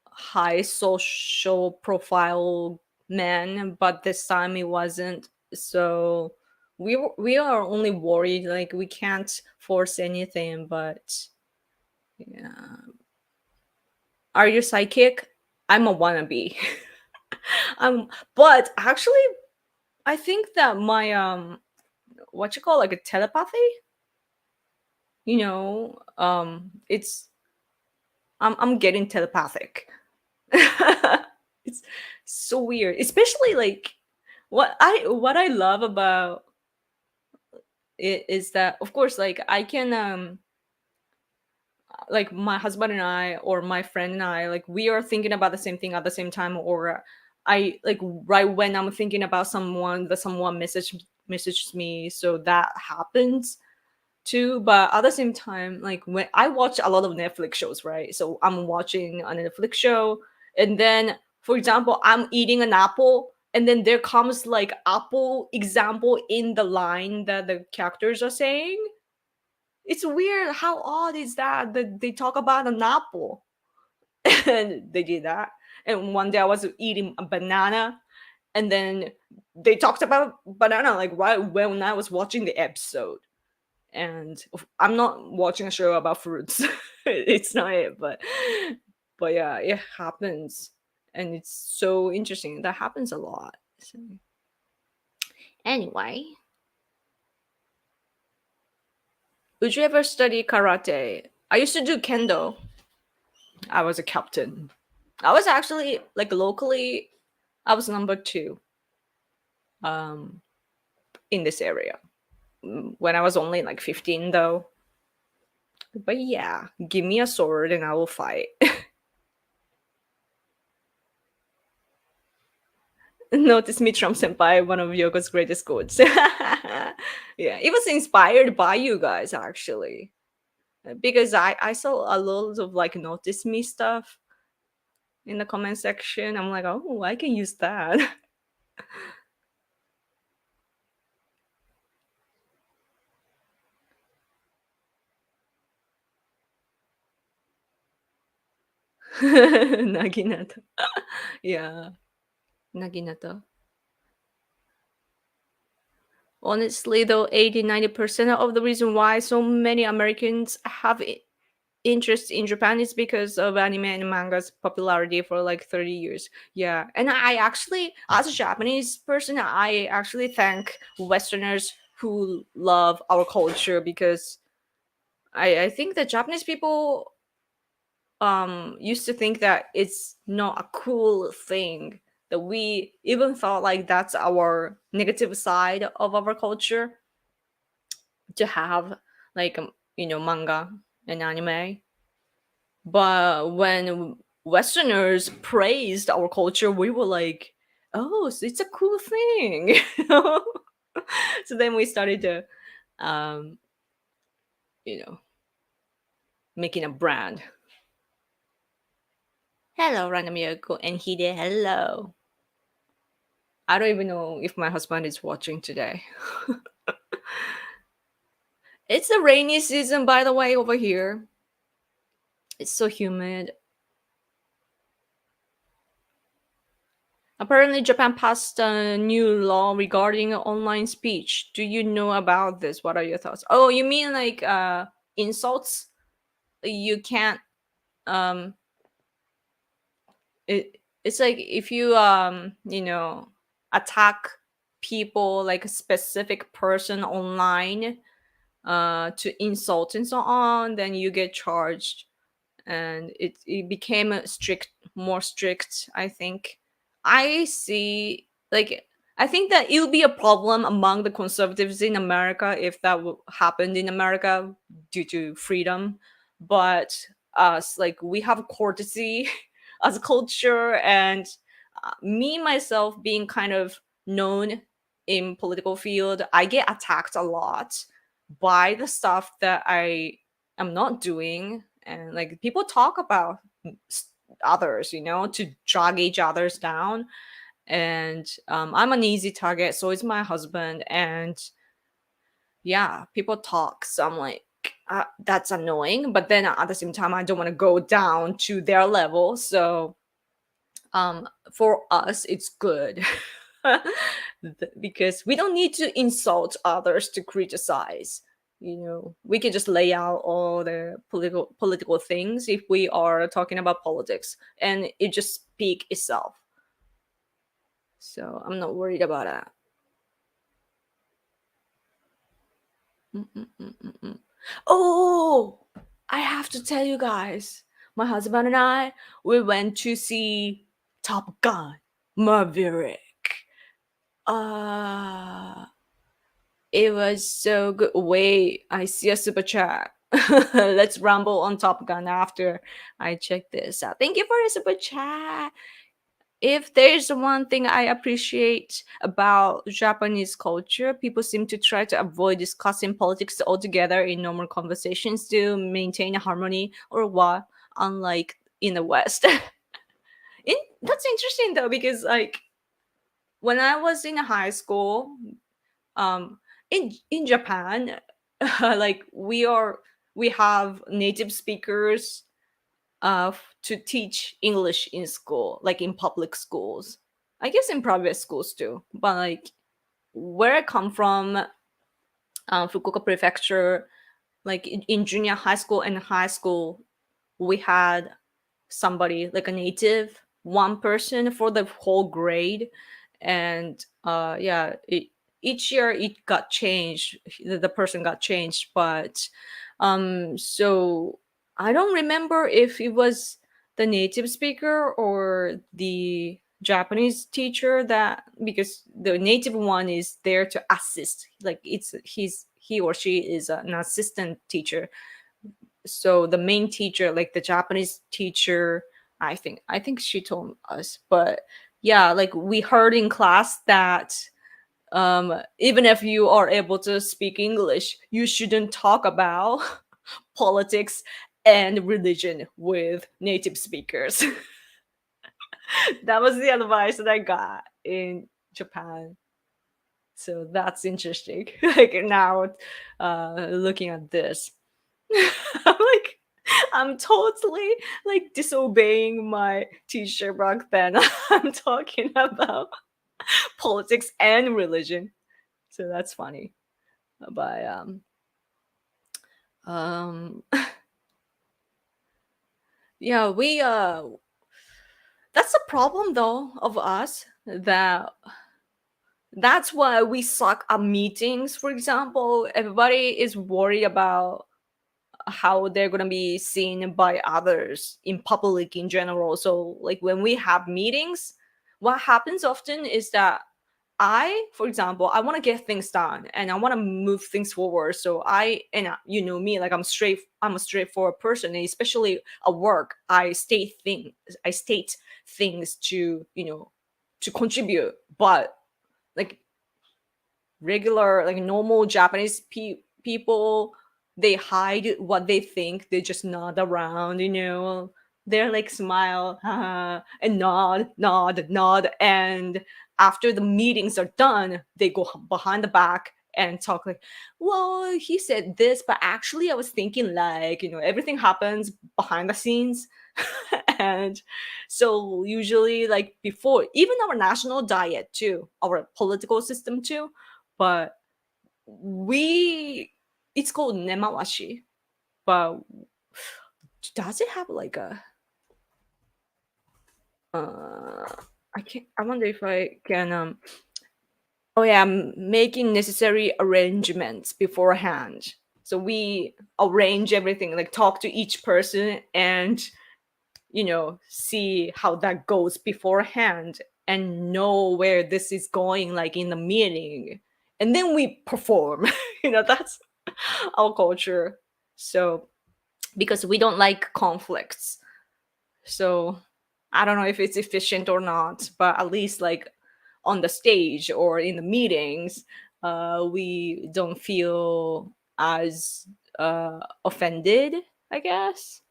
high social profile men, but this time it wasn't. So we are only worried, like we can't force anything. But yeah, are you psychic? I'm a wannabe. But actually, I think that my what you call like a telepathy. It's I'm getting telepathic. It's so weird, especially like what I love about it is that, of course, like I can like my husband and I, or my friend and I, like we are thinking about the same thing at the same time, or I like right when I'm thinking about someone, that someone messages me, so that happens too. But at the same time, like when I watch a lot of Netflix shows, right? So I'm watching a Netflix show, and then, for example, I'm eating an apple, and then there comes like apple example in the line that the characters are saying. It's weird. How odd is that they talk about an apple? And they did that. And one day I was eating a banana, and then they talked about banana like right when I was watching the episode. And I'm not watching a show about fruits. It's not it, but yeah, it happens, and it's so interesting. That happens a lot. So, anyway, would you ever study karate? I used to do kendo. I was a captain. I was actually like locally. I was number two um, in this area when I was only like 15, though. But yeah, give me a sword and I will fight. Notice me, Trump Senpai, one of Yoko's greatest quotes. Yeah, it was inspired by you guys actually, because I saw a lot of like notice me stuff in the comment section. I'm like, oh, I can use that. Naginata. Yeah, Naginata. Honestly, though, 80-90% of the reason why so many Americans have interest in Japan is because of anime and manga's popularity for like 30 years. Yeah. And I actually, as a Japanese person, I actually thank Westerners who love our culture, because I think that Japanese people used to think that it's not a cool thing, that we even thought like that's our negative side of our culture, to have like manga and anime. But when Westerners praised our culture, we were like, "Oh, so it's a cool thing." So then we started to, um, you know, making a brand. Hello, Random Yoko and Hide. Hello. I don't even know if my husband is watching today. It's the rainy season, by the way, over here. It's so humid. Apparently, Japan passed a new law regarding online speech. Do you know about this? What are your thoughts? Oh, you mean like insults? You can't um it's like if you attack people, like a specific person online, to insult and so on, then you get charged. And it became a more strict, I think. I see, like, I think that it would be a problem among the conservatives in America if that happened in America, due to freedom. But us. Like we have courtesy as a culture, and me myself being kind of known in political field, I get attacked a lot by the stuff that I am not doing, and like people talk about others, to drag each others down. And I'm an easy target, so is my husband. And yeah, people talk, so I'm like, that's annoying, but then at the same time I don't want to go down to their level. So for us it's good. Because we don't need to insult others to criticize. We can just lay out all the political things if we are talking about politics, and it just speak itself. So I'm not worried about that. Mm-mm-mm-mm-mm. Oh, I have to tell you guys, my husband and I, we went to see Top Gun Maverick. Uh, it was so good. Wait, I see a super chat. Let's rumble on Top Gun after I check this out. Thank you for the super chat. If there's one thing I appreciate about Japanese culture, people seem to try to avoid discussing politics altogether in normal conversations to maintain harmony or what, unlike in the West. That's interesting though, because like when I was in high school, in Japan, like we have native speakers to teach English in school, like in public schools. I guess in private schools too. But like where I come from, Fukuoka Prefecture, like in junior high school and high school, we had somebody like a native, one person for the whole grade. And yeah, each year it got changed. The person got changed, but so I don't remember if it was the native speaker or the Japanese teacher, that because the native one is there to assist, like he or she is an assistant teacher. So the main teacher, like the Japanese teacher, I think she told us. But yeah, like we heard in class that even if you are able to speak English, you shouldn't talk about politics and religion with native speakers. That was the advice that I got in Japan. So that's interesting. Like now, looking at this, I'm like, I'm totally like disobeying my teacher back then. I'm talking about politics and religion. So that's funny. But um yeah, we that's the problem though of us, that's why we suck at meetings. For example, everybody is worried about how they're going to be seen by others in public in general. So like when we have meetings, what happens often is that for example, I want to get things done and I want to move things forward. So you know me, like I'm a straightforward person, and especially at work, I state things to, to contribute. But like regular, like normal Japanese people, they hide what they think. They just nod around, they're like smile, and nod, and after the meetings are done, they go behind the back and talk like, well, he said this, but actually I was thinking, like, everything happens behind the scenes. And so usually, like, before even our national diet too, our political system too, but we it's called nemawashi. But does it have like a uh I wonder if I can oh yeah, making necessary arrangements beforehand. So we arrange everything, like talk to each person and see how that goes beforehand and know where this is going, like in the meeting, and then we perform. That's our culture. So because we don't like conflicts. So I don't know if it's efficient or not, but at least like on the stage or in the meetings, we don't feel as offended, I guess.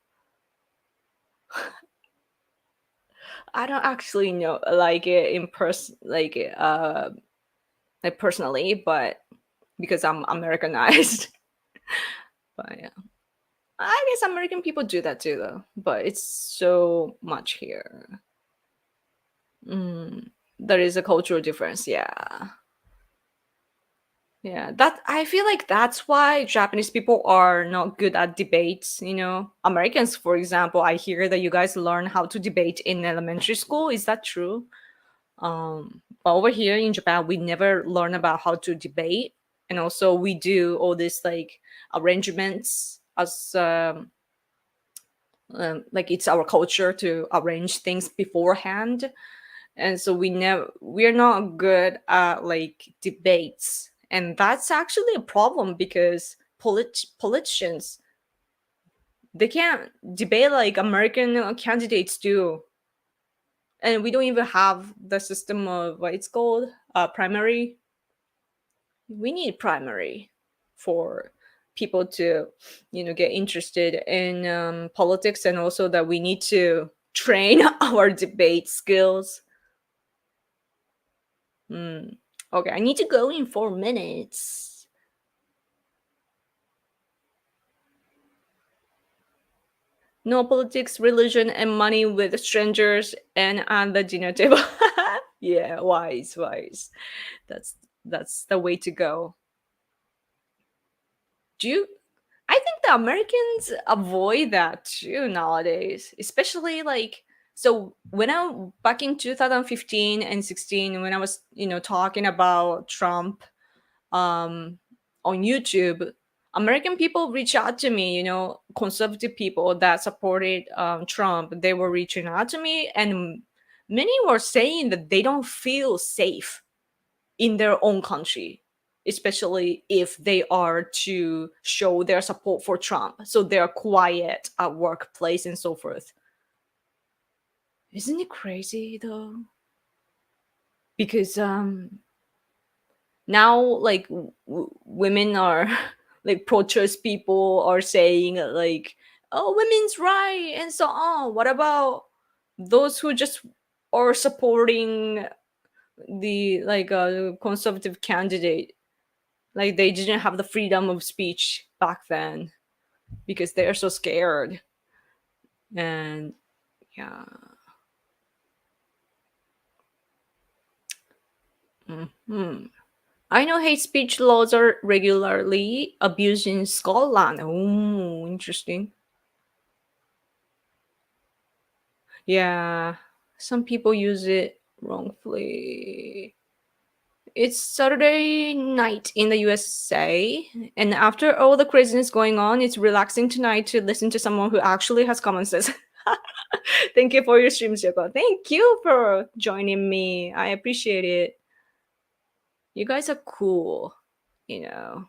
I don't actually know like it in person, like personally, but because I'm Americanized. But yeah, I guess American people do that too, though. But it's so much here. Mm, there is a cultural difference. Yeah. Yeah, that I feel like that's why Japanese people are not good at debates, you know. Americans, for example, I hear that you guys learn how to debate in elementary school. Is that true? But over here in Japan, we never learn about how to debate. And also we do all this like arrangements as like it's our culture to arrange things beforehand, and so we're not good at like debates, and that's actually a problem because politicians, they can't debate like American candidates do, and we don't even have the system of what it's called primary. We need primary for people to, you know, get interested in politics, and also that we need to train our debate skills. Hmm. Okay, I need to go in 4 minutes. No politics, religion, and money with strangers and at the dinner table. Yeah, wise, wise. That's that's the way to go. Do you? I think the Americans avoid that too nowadays, especially like so when I back in 2015 and 16 when I was, you know, talking about Trump um on YouTube, American people reach out to me, you know, conservative people that supported Trump, they were reaching out to me, and many were saying that they don't feel safe in their own country, especially if they are to show their support for Trump. So they're quiet at workplace and so forth. Isn't it crazy though? Because now like women are like pro-choice people are saying like, oh, women's right and so on. What about those who just are supporting the like conservative candidate? Like they didn't have the freedom of speech back then because they are so scared. And yeah. Mhm. I know hate speech laws are regularly abused in Scotland. Oh, interesting. Yeah, some people use it wrongfully. It's Saturday night in the USA, and after all the craziness going on, it's relaxing tonight to listen to someone who actually has common sense. Thank you for your stream, Shoko. Thank you for joining me. I appreciate it. You guys are cool, you know,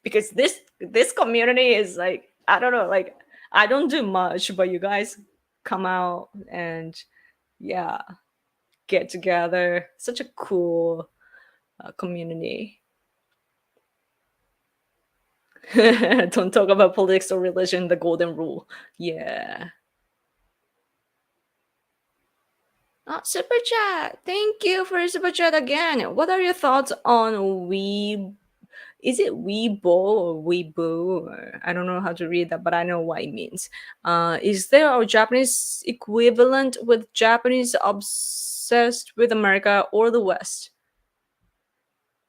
because this community is like, I don't know, like I don't do much, but you guys come out and yeah, get together. Such a cool community. Don't talk about politics or religion, the golden rule. Yeah. Super chat. Thank you for your super chat again. What are your thoughts on we? Is it Weibo or Weibo? Or I don't know how to read that, but I know what it means. Is there a Japanese equivalent with Japanese obsessed with America or the West?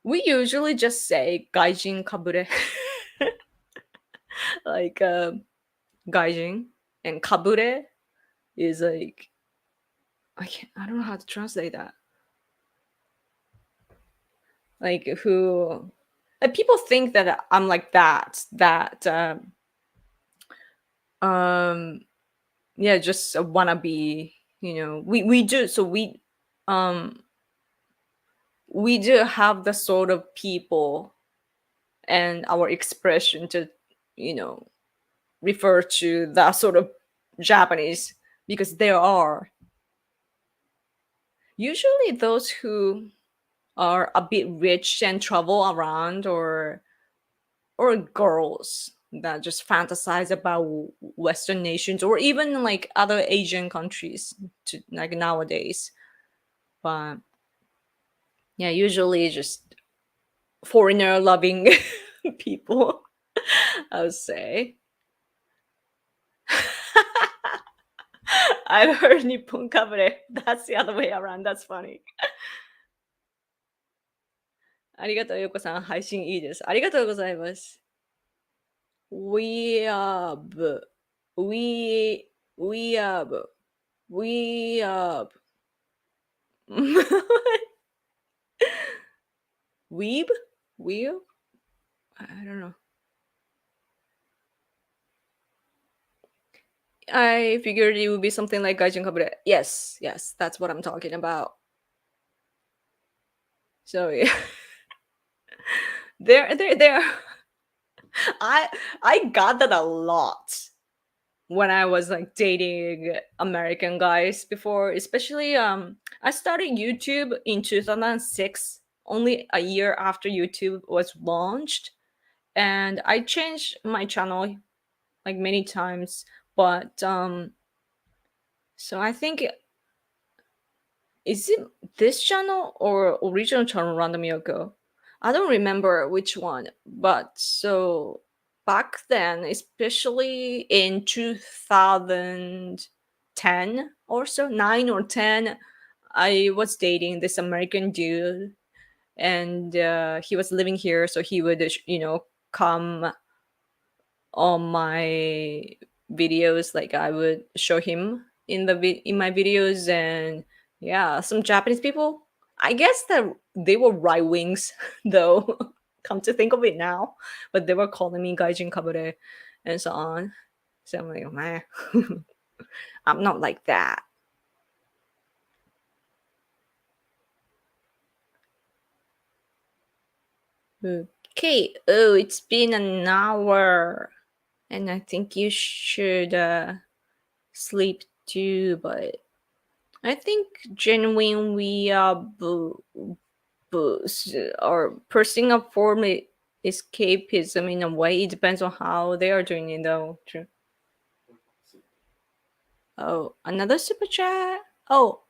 We usually just say gaijin kabure, like gaijin, and kabure is like I don't know how to translate that. Like who? Like people think that I'm like that. Um yeah, just a wannabe. You know, we do so um we do have the sort of people and our expression to, you know, refer to that sort of Japanese, because there are usually those who are a bit rich and travel around, or girls that just fantasize about Western nations or even like other Asian countries to like nowadays. But yeah, usually just foreigner loving people, I would say. I've heard Nippon Kabare. That's the other way around. That's funny. ありがとう、ようこさん。配信いいです。ありがとうございます。We are, we, we are, we are. Weeb? Weeb? I don't know. I figured it would be something like Gaijin Kabure. Yes, yes, that's what I'm talking about. So yeah, there. I I got that a lot when I was like dating American guys before, especially I started YouTube in 2006, only a year after YouTube was launched, and I changed my channel like many times, but so I think, is it this channel or original channel Random Yoko? I don't remember which one, but so back then, especially in 2010 or so, 9 or 10, I was dating this American dude, and he was living here, so he would, come on my videos. Like I would show him in in my videos, and yeah, some Japanese people. I guess that they were right wings, though. Come to think of it now, but they were calling me gaijin kabare and so on. So I'm like, oh, man, I'm not like that. Okay. Oh, it's been an hour, and I think you should sleep too. But I think genuine we are are pursuing a form of escapism in a way. It depends on how they are doing it, though. True. Oh, another super chat. Oh,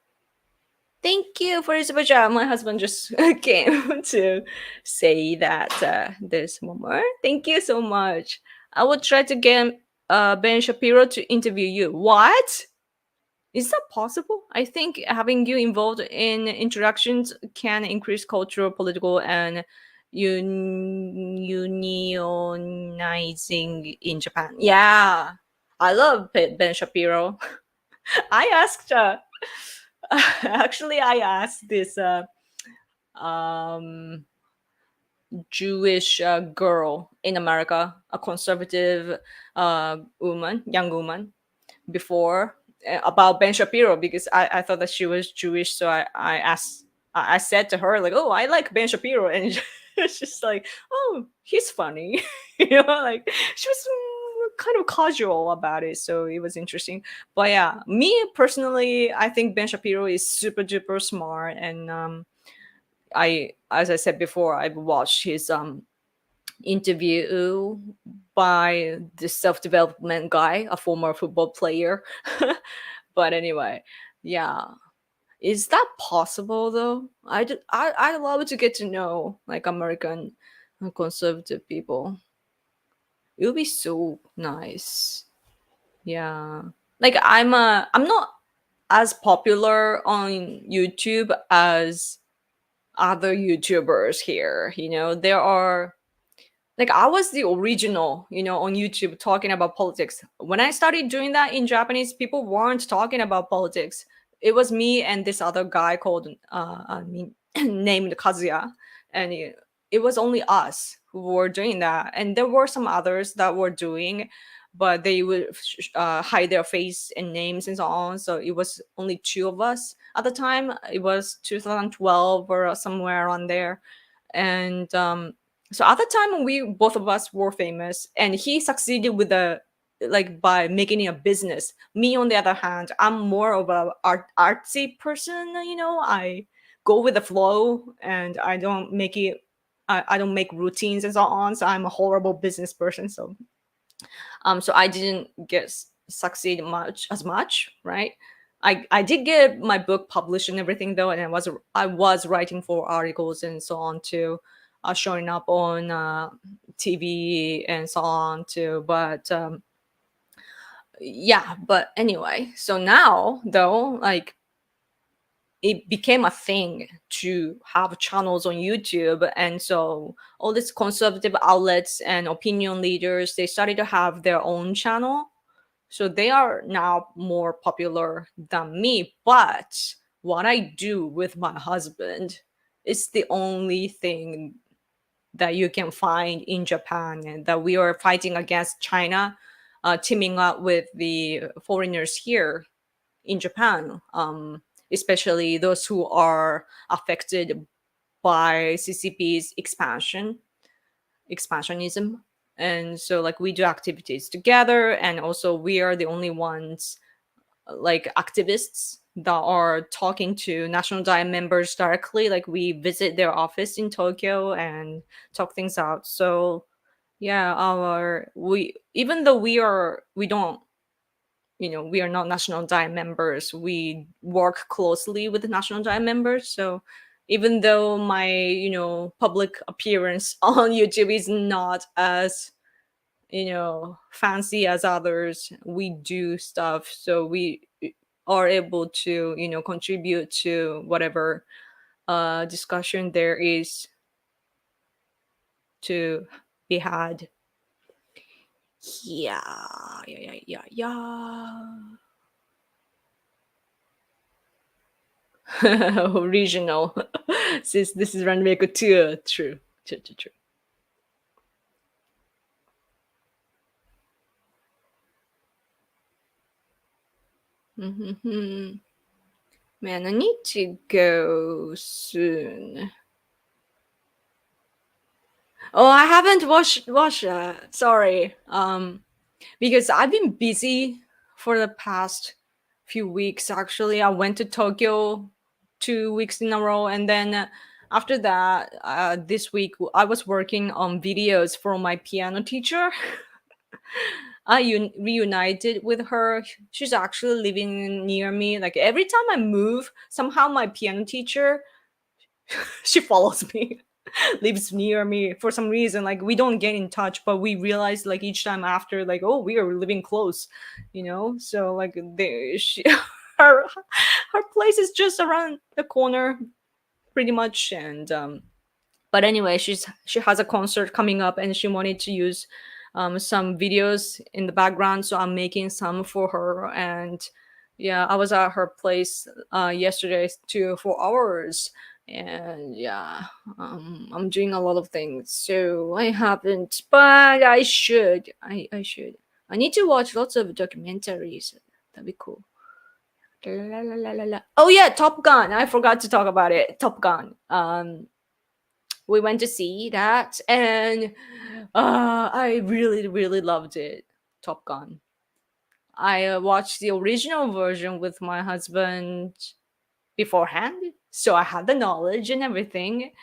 thank you for your super chat. My husband just came to say that there's one more. Thank you so much. I will try to get Ben Shapiro to interview you. What? Is that possible? I think having you involved in interactions can increase cultural, political, and unionizing in Japan. Yeah, I love Ben Shapiro. I asked, actually, I asked this um, Jewish girl in America, a conservative young woman, before about Ben Shapiro, because I thought that she was Jewish. So I asked, I said to her, like, oh, I like Ben Shapiro. And she's like, oh, he's funny. Like she was kind of casual about it. So it was interesting. But yeah, me personally, I think Ben Shapiro is super duper smart. And as I said before, I've watched his interview by the self-development guy, a former football player. But anyway, yeah. Is that possible though? I love to get to know like American conservative people. It would be so nice. Yeah. Like I'm not as popular on YouTube as other YouTubers here. There are, like, I was the original, on YouTube talking about politics. When I started doing that in Japanese, people weren't talking about politics. It was me and this other guy called named Kazuya, and it was only us who were doing that. And there were some others that were doing, but they would hide their face and names and so on. So it was only two of us at the time. It was 2012 or somewhere around there, and so at the time we both of us were famous, and he succeeded with the like by making it a business. Me, on the other hand, I'm more of a artsy person. I go with the flow, and I don't make it. I don't make routines and so on. So I'm a horrible business person. So I didn't get succeed much as much, right? I did get my book published and everything though, and I was writing for articles and so on too, showing up on TV and so on too. But yeah, but anyway, so now though, like, it became a thing to have channels on YouTube. And so all these conservative outlets and opinion leaders, they started to have their own channel. So they are now more popular than me. But what I do with my husband is the only thing that you can find in Japan, and that we are fighting against China, teaming up with the foreigners here in Japan, especially those who are affected by CCP's expansionism. And so, like, we do activities together, and also we are the only ones, like, activists that are talking to National Diet members directly. Like, we visit their office in Tokyo and talk things out. So yeah, our we even though we don't, we are not National Diet members, we work closely with the National Diet members. So even though my, public appearance on YouTube is not as, fancy as others, we do stuff. So we are able to, contribute to whatever discussion there is to be had. Yeah, yeah, yeah, yeah, yeah. Regional. Since this is Ranmeko too. True, true, true, true. うんふんふん Man, I need to go soon. Oh, I haven't watched that. Sorry. Because I've been busy for the past few weeks. Actually, I went to Tokyo 2 weeks in a row, and then after that, this week I was working on videos for my piano teacher. Reunited with her. She's actually living near me. Like, every time I move, somehow my piano teacher, she follows me. Lives near me for some reason. Like, we don't get in touch, but we realize, like, each time after, like, oh, we are living close. So, like, her her place is just around the corner, pretty much. And but anyway, she has a concert coming up, and she wanted to use some videos in the background, so I'm making some for her. And yeah, I was at her place yesterday 2 or 4 hours. And yeah, I'm doing a lot of things, so I haven't, but I should. I need to watch lots of documentaries. That'd be cool. La, la, la, la, la. Oh yeah, Top Gun, I forgot to talk about it. Top Gun, we went to see that, and I really, really loved it. Top Gun. I watched the original version with my husband beforehand, so I had the knowledge and everything.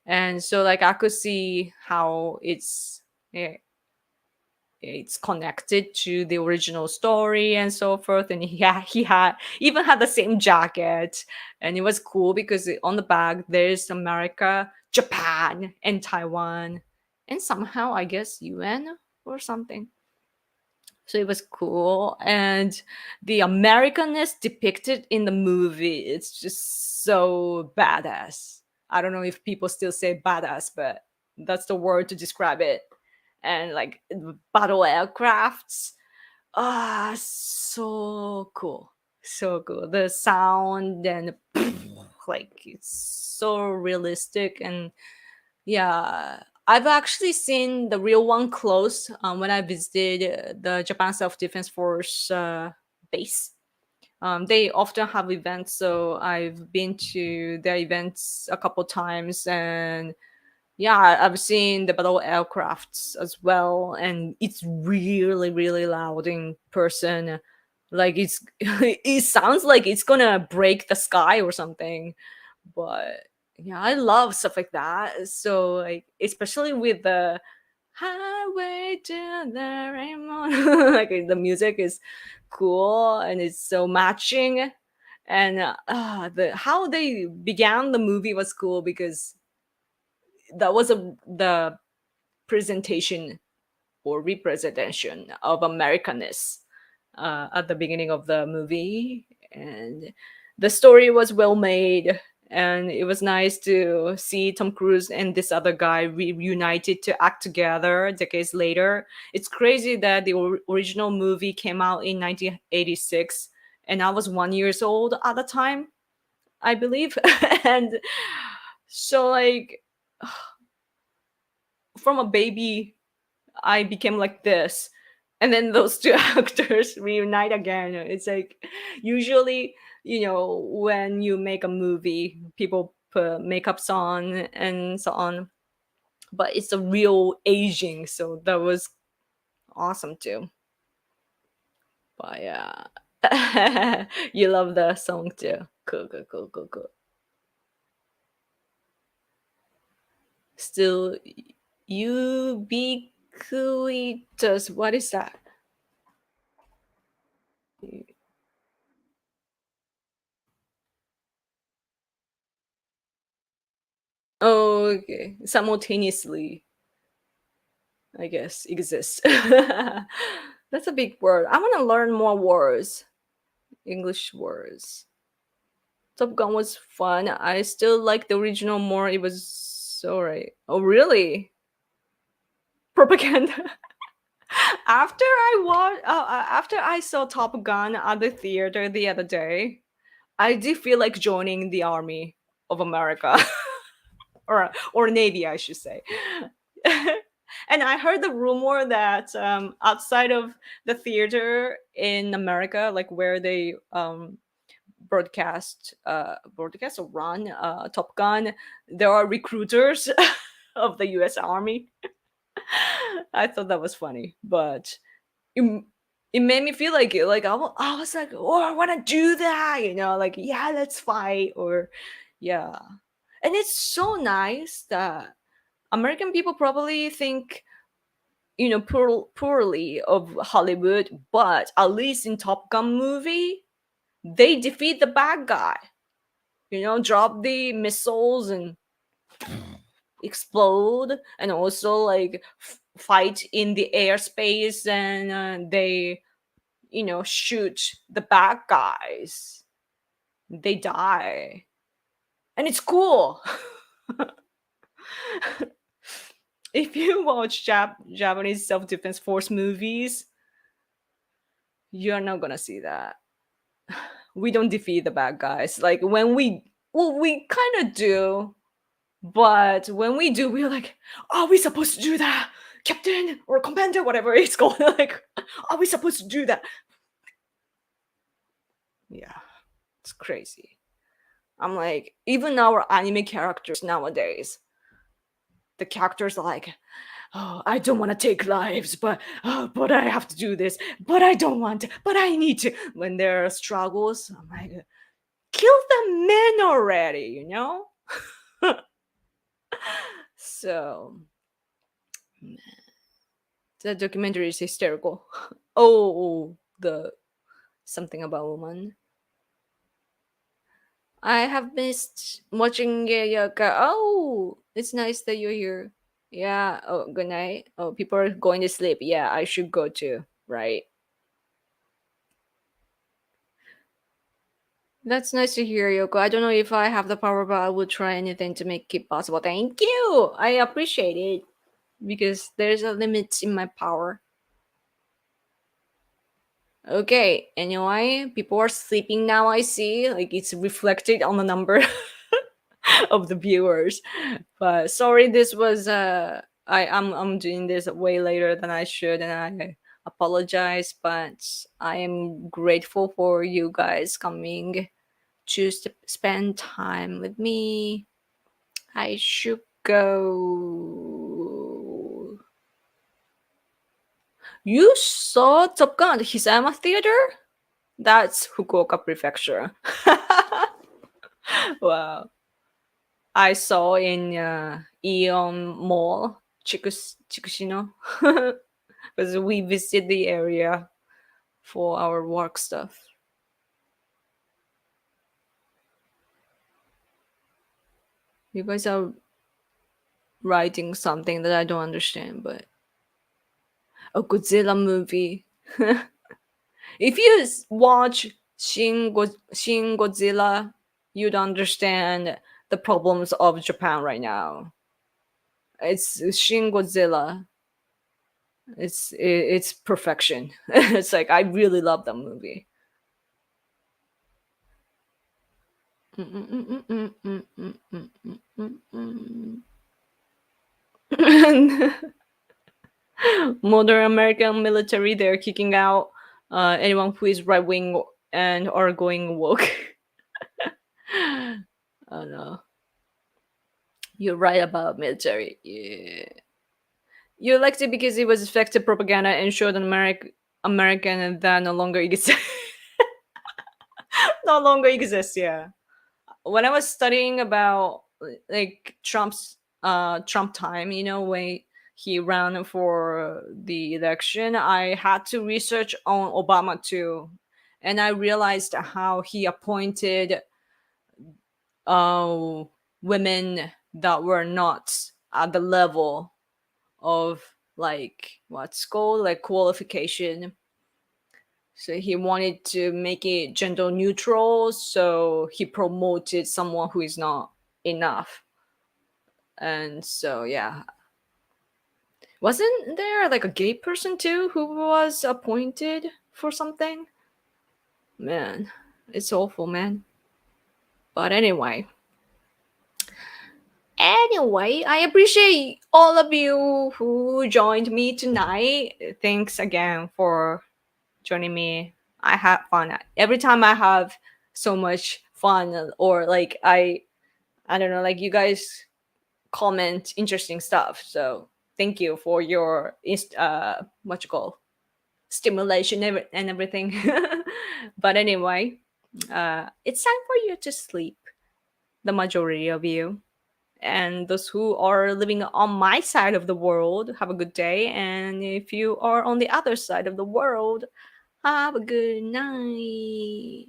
And so, like, I could see how it's connected to the original story and so forth. And he even had the same jacket, and it was cool because on the back there's America, Japan, and Taiwan, and somehow, I guess, UN or something. So it was cool. And the Americanness depicted in the movie, it's just so badass. I don't know if people still say badass, but that's the word to describe it. And like battle aircrafts, so cool, so cool. The sound and like, it's so realistic. And yeah, I've actually seen the real one close when I visited the Japan Self Defense Force base. They often have events, so I've been to their events a couple times. And Yeah, I've seen the battle aircrafts as well, and it's really, really loud in person. Like it's, it sounds like it's gonna break the sky or something. But yeah, I love stuff like that. So like, especially with the highway to the rainbow, like the music is cool and it's so matching. And the how they began the movie was cool because that was the presentation or representation of Americanness at the beginning of the movie, and the story was well made. And it was nice to see Tom Cruise and this other guy reunited to act together decades later. It's crazy that the original movie came out in 1986, and I was 1 years old at the time, I believe. And so, like, from a baby I became like this. And then those two actors reunite again. It's like usually, when you make a movie, people put makeups on and so on, but it's a real aging. So that was awesome too. But yeah, you love the song too. Cool, cool, cool, cool, cool. Still, ubiquitous. What is that? Oh, okay. Simultaneously, I guess, exists. That's a big word. I want to learn more words, English words. Top Gun was fun. I still like the original more. It was alright. Oh, really? Propaganda. After I saw Top Gun at the theater the other day, I did feel like joining the army of America. Or Navy, I should say. And I heard the rumor that outside of the theater in America, like where they broadcast or run Top Gun, there are recruiters of the U.S. Army. I thought that was funny, but it, it made me feel like it. Like I was like, oh, I want to do that, like yeah, let's fight, or yeah. And it's so nice that American people probably think, poorly of Hollywood, but at least in Top Gun movie, they defeat the bad guy. Drop the missiles and explode, and also like fight in the airspace, and they, shoot the bad guys. They die, and it's cool. If you watch Japanese self defense force movies, you're not gonna see that. We don't defeat the bad guys. Like when we kind of do, but when we do, we're like, are we supposed to do that, Captain or Commander, whatever it's called? Like, are we supposed to do that? Yeah, it's crazy. I'm like, even our anime characters nowadays, the characters are like, oh, I don't want to take lives, but I have to do this, but I don't want to, but I need to. When there are struggles, I'm like, kill the men already. So the documentary is hysterical. Oh, the something about woman. I have missed watching Yoga. Oh, it's nice that you're here. Yeah. Oh, good night. Oh, people are going to sleep. Yeah, I should go too. Right. That's nice to hear, Yoko. I don't know if I have the power, but I will try anything to make it possible. Thank you. I appreciate it because there's a limit in my power. Okay, anyway, people are sleeping now, I see. Like it's reflected on the number of the viewers. But sorry, this was I'm doing this way later than I should, and I apologize, but I am grateful for you guys coming to spend time with me. I should go. You saw Top Gun at Hisayama Theater? That's Fukuoka Prefecture. Wow. I saw in Ion Mall, Chikushino, because we visit the area for our work stuff. You guys are writing something that I don't understand, but a Godzilla movie. If you watch Shin Godzilla, you'd understand the problems of Japan right now. It's Shin Godzilla. It's perfection. It's like I really love that movie. And modern American military, they're kicking out anyone who is right wing and are going woke. Oh no, you're right about military. Yeah. You liked it because it was effective propaganda and showed an American that no longer exists. No longer exists. Yeah. When I was studying about like Trump time, when he ran for the election, I had to research on Obama too, and I realized how he appointed uh, women that were not at the level of like what's called like qualification. So he wanted to make it gender neutral, so he promoted someone who is not enough. And so yeah, wasn't there like a gay person too who was appointed for something? Man, it's awful, man. But anyway, I appreciate all of you who joined me tonight. Thanks again for joining me. I had fun. Every time I have so much fun, or like I don't know, like you guys comment interesting stuff. So thank you for your what you call stimulation and everything. But anyway, it's time for you to sleep. The majority of you. And those who are living on my side of the world, have a good day. And if you are on the other side of the world, have a good night.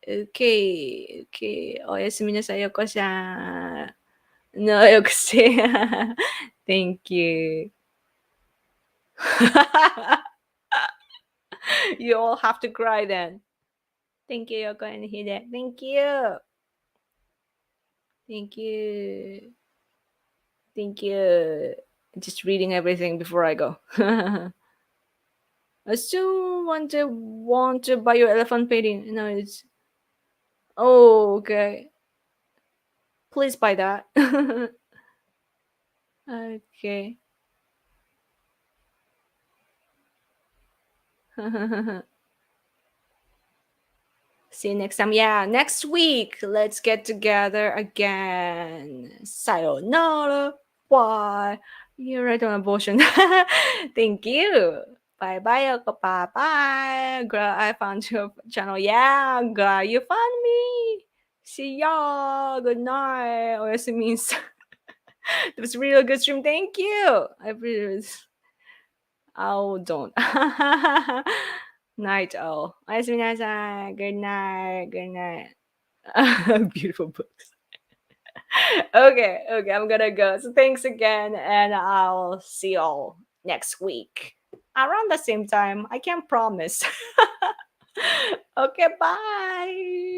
Okay, okay. おやすみなさい、よこさん。No, よこせ。Thank you. You all have to cry then. Thank you, Yoko and Hide. Thank you. Thank you. Thank you. Just reading everything before I go. I still want to buy your elephant painting. No, it's okay. Please buy that. Okay. See you next time. Yeah, next week. Let's get together again. Sayonara. Bye. You're right on abortion. Thank you. Bye bye. Bye bye. Glad I found your channel. Yeah, glad you found me. See ya. Good night. Oyasumi. It was a really good stream. Thank you. I really was. Oh, don't. Night owl. Oyasumi nasai. Good night. Good night. Beautiful books. Okay, okay, I'm gonna go. So thanks again, and I'll see y'all next week around the same time. I can't promise. Okay, bye.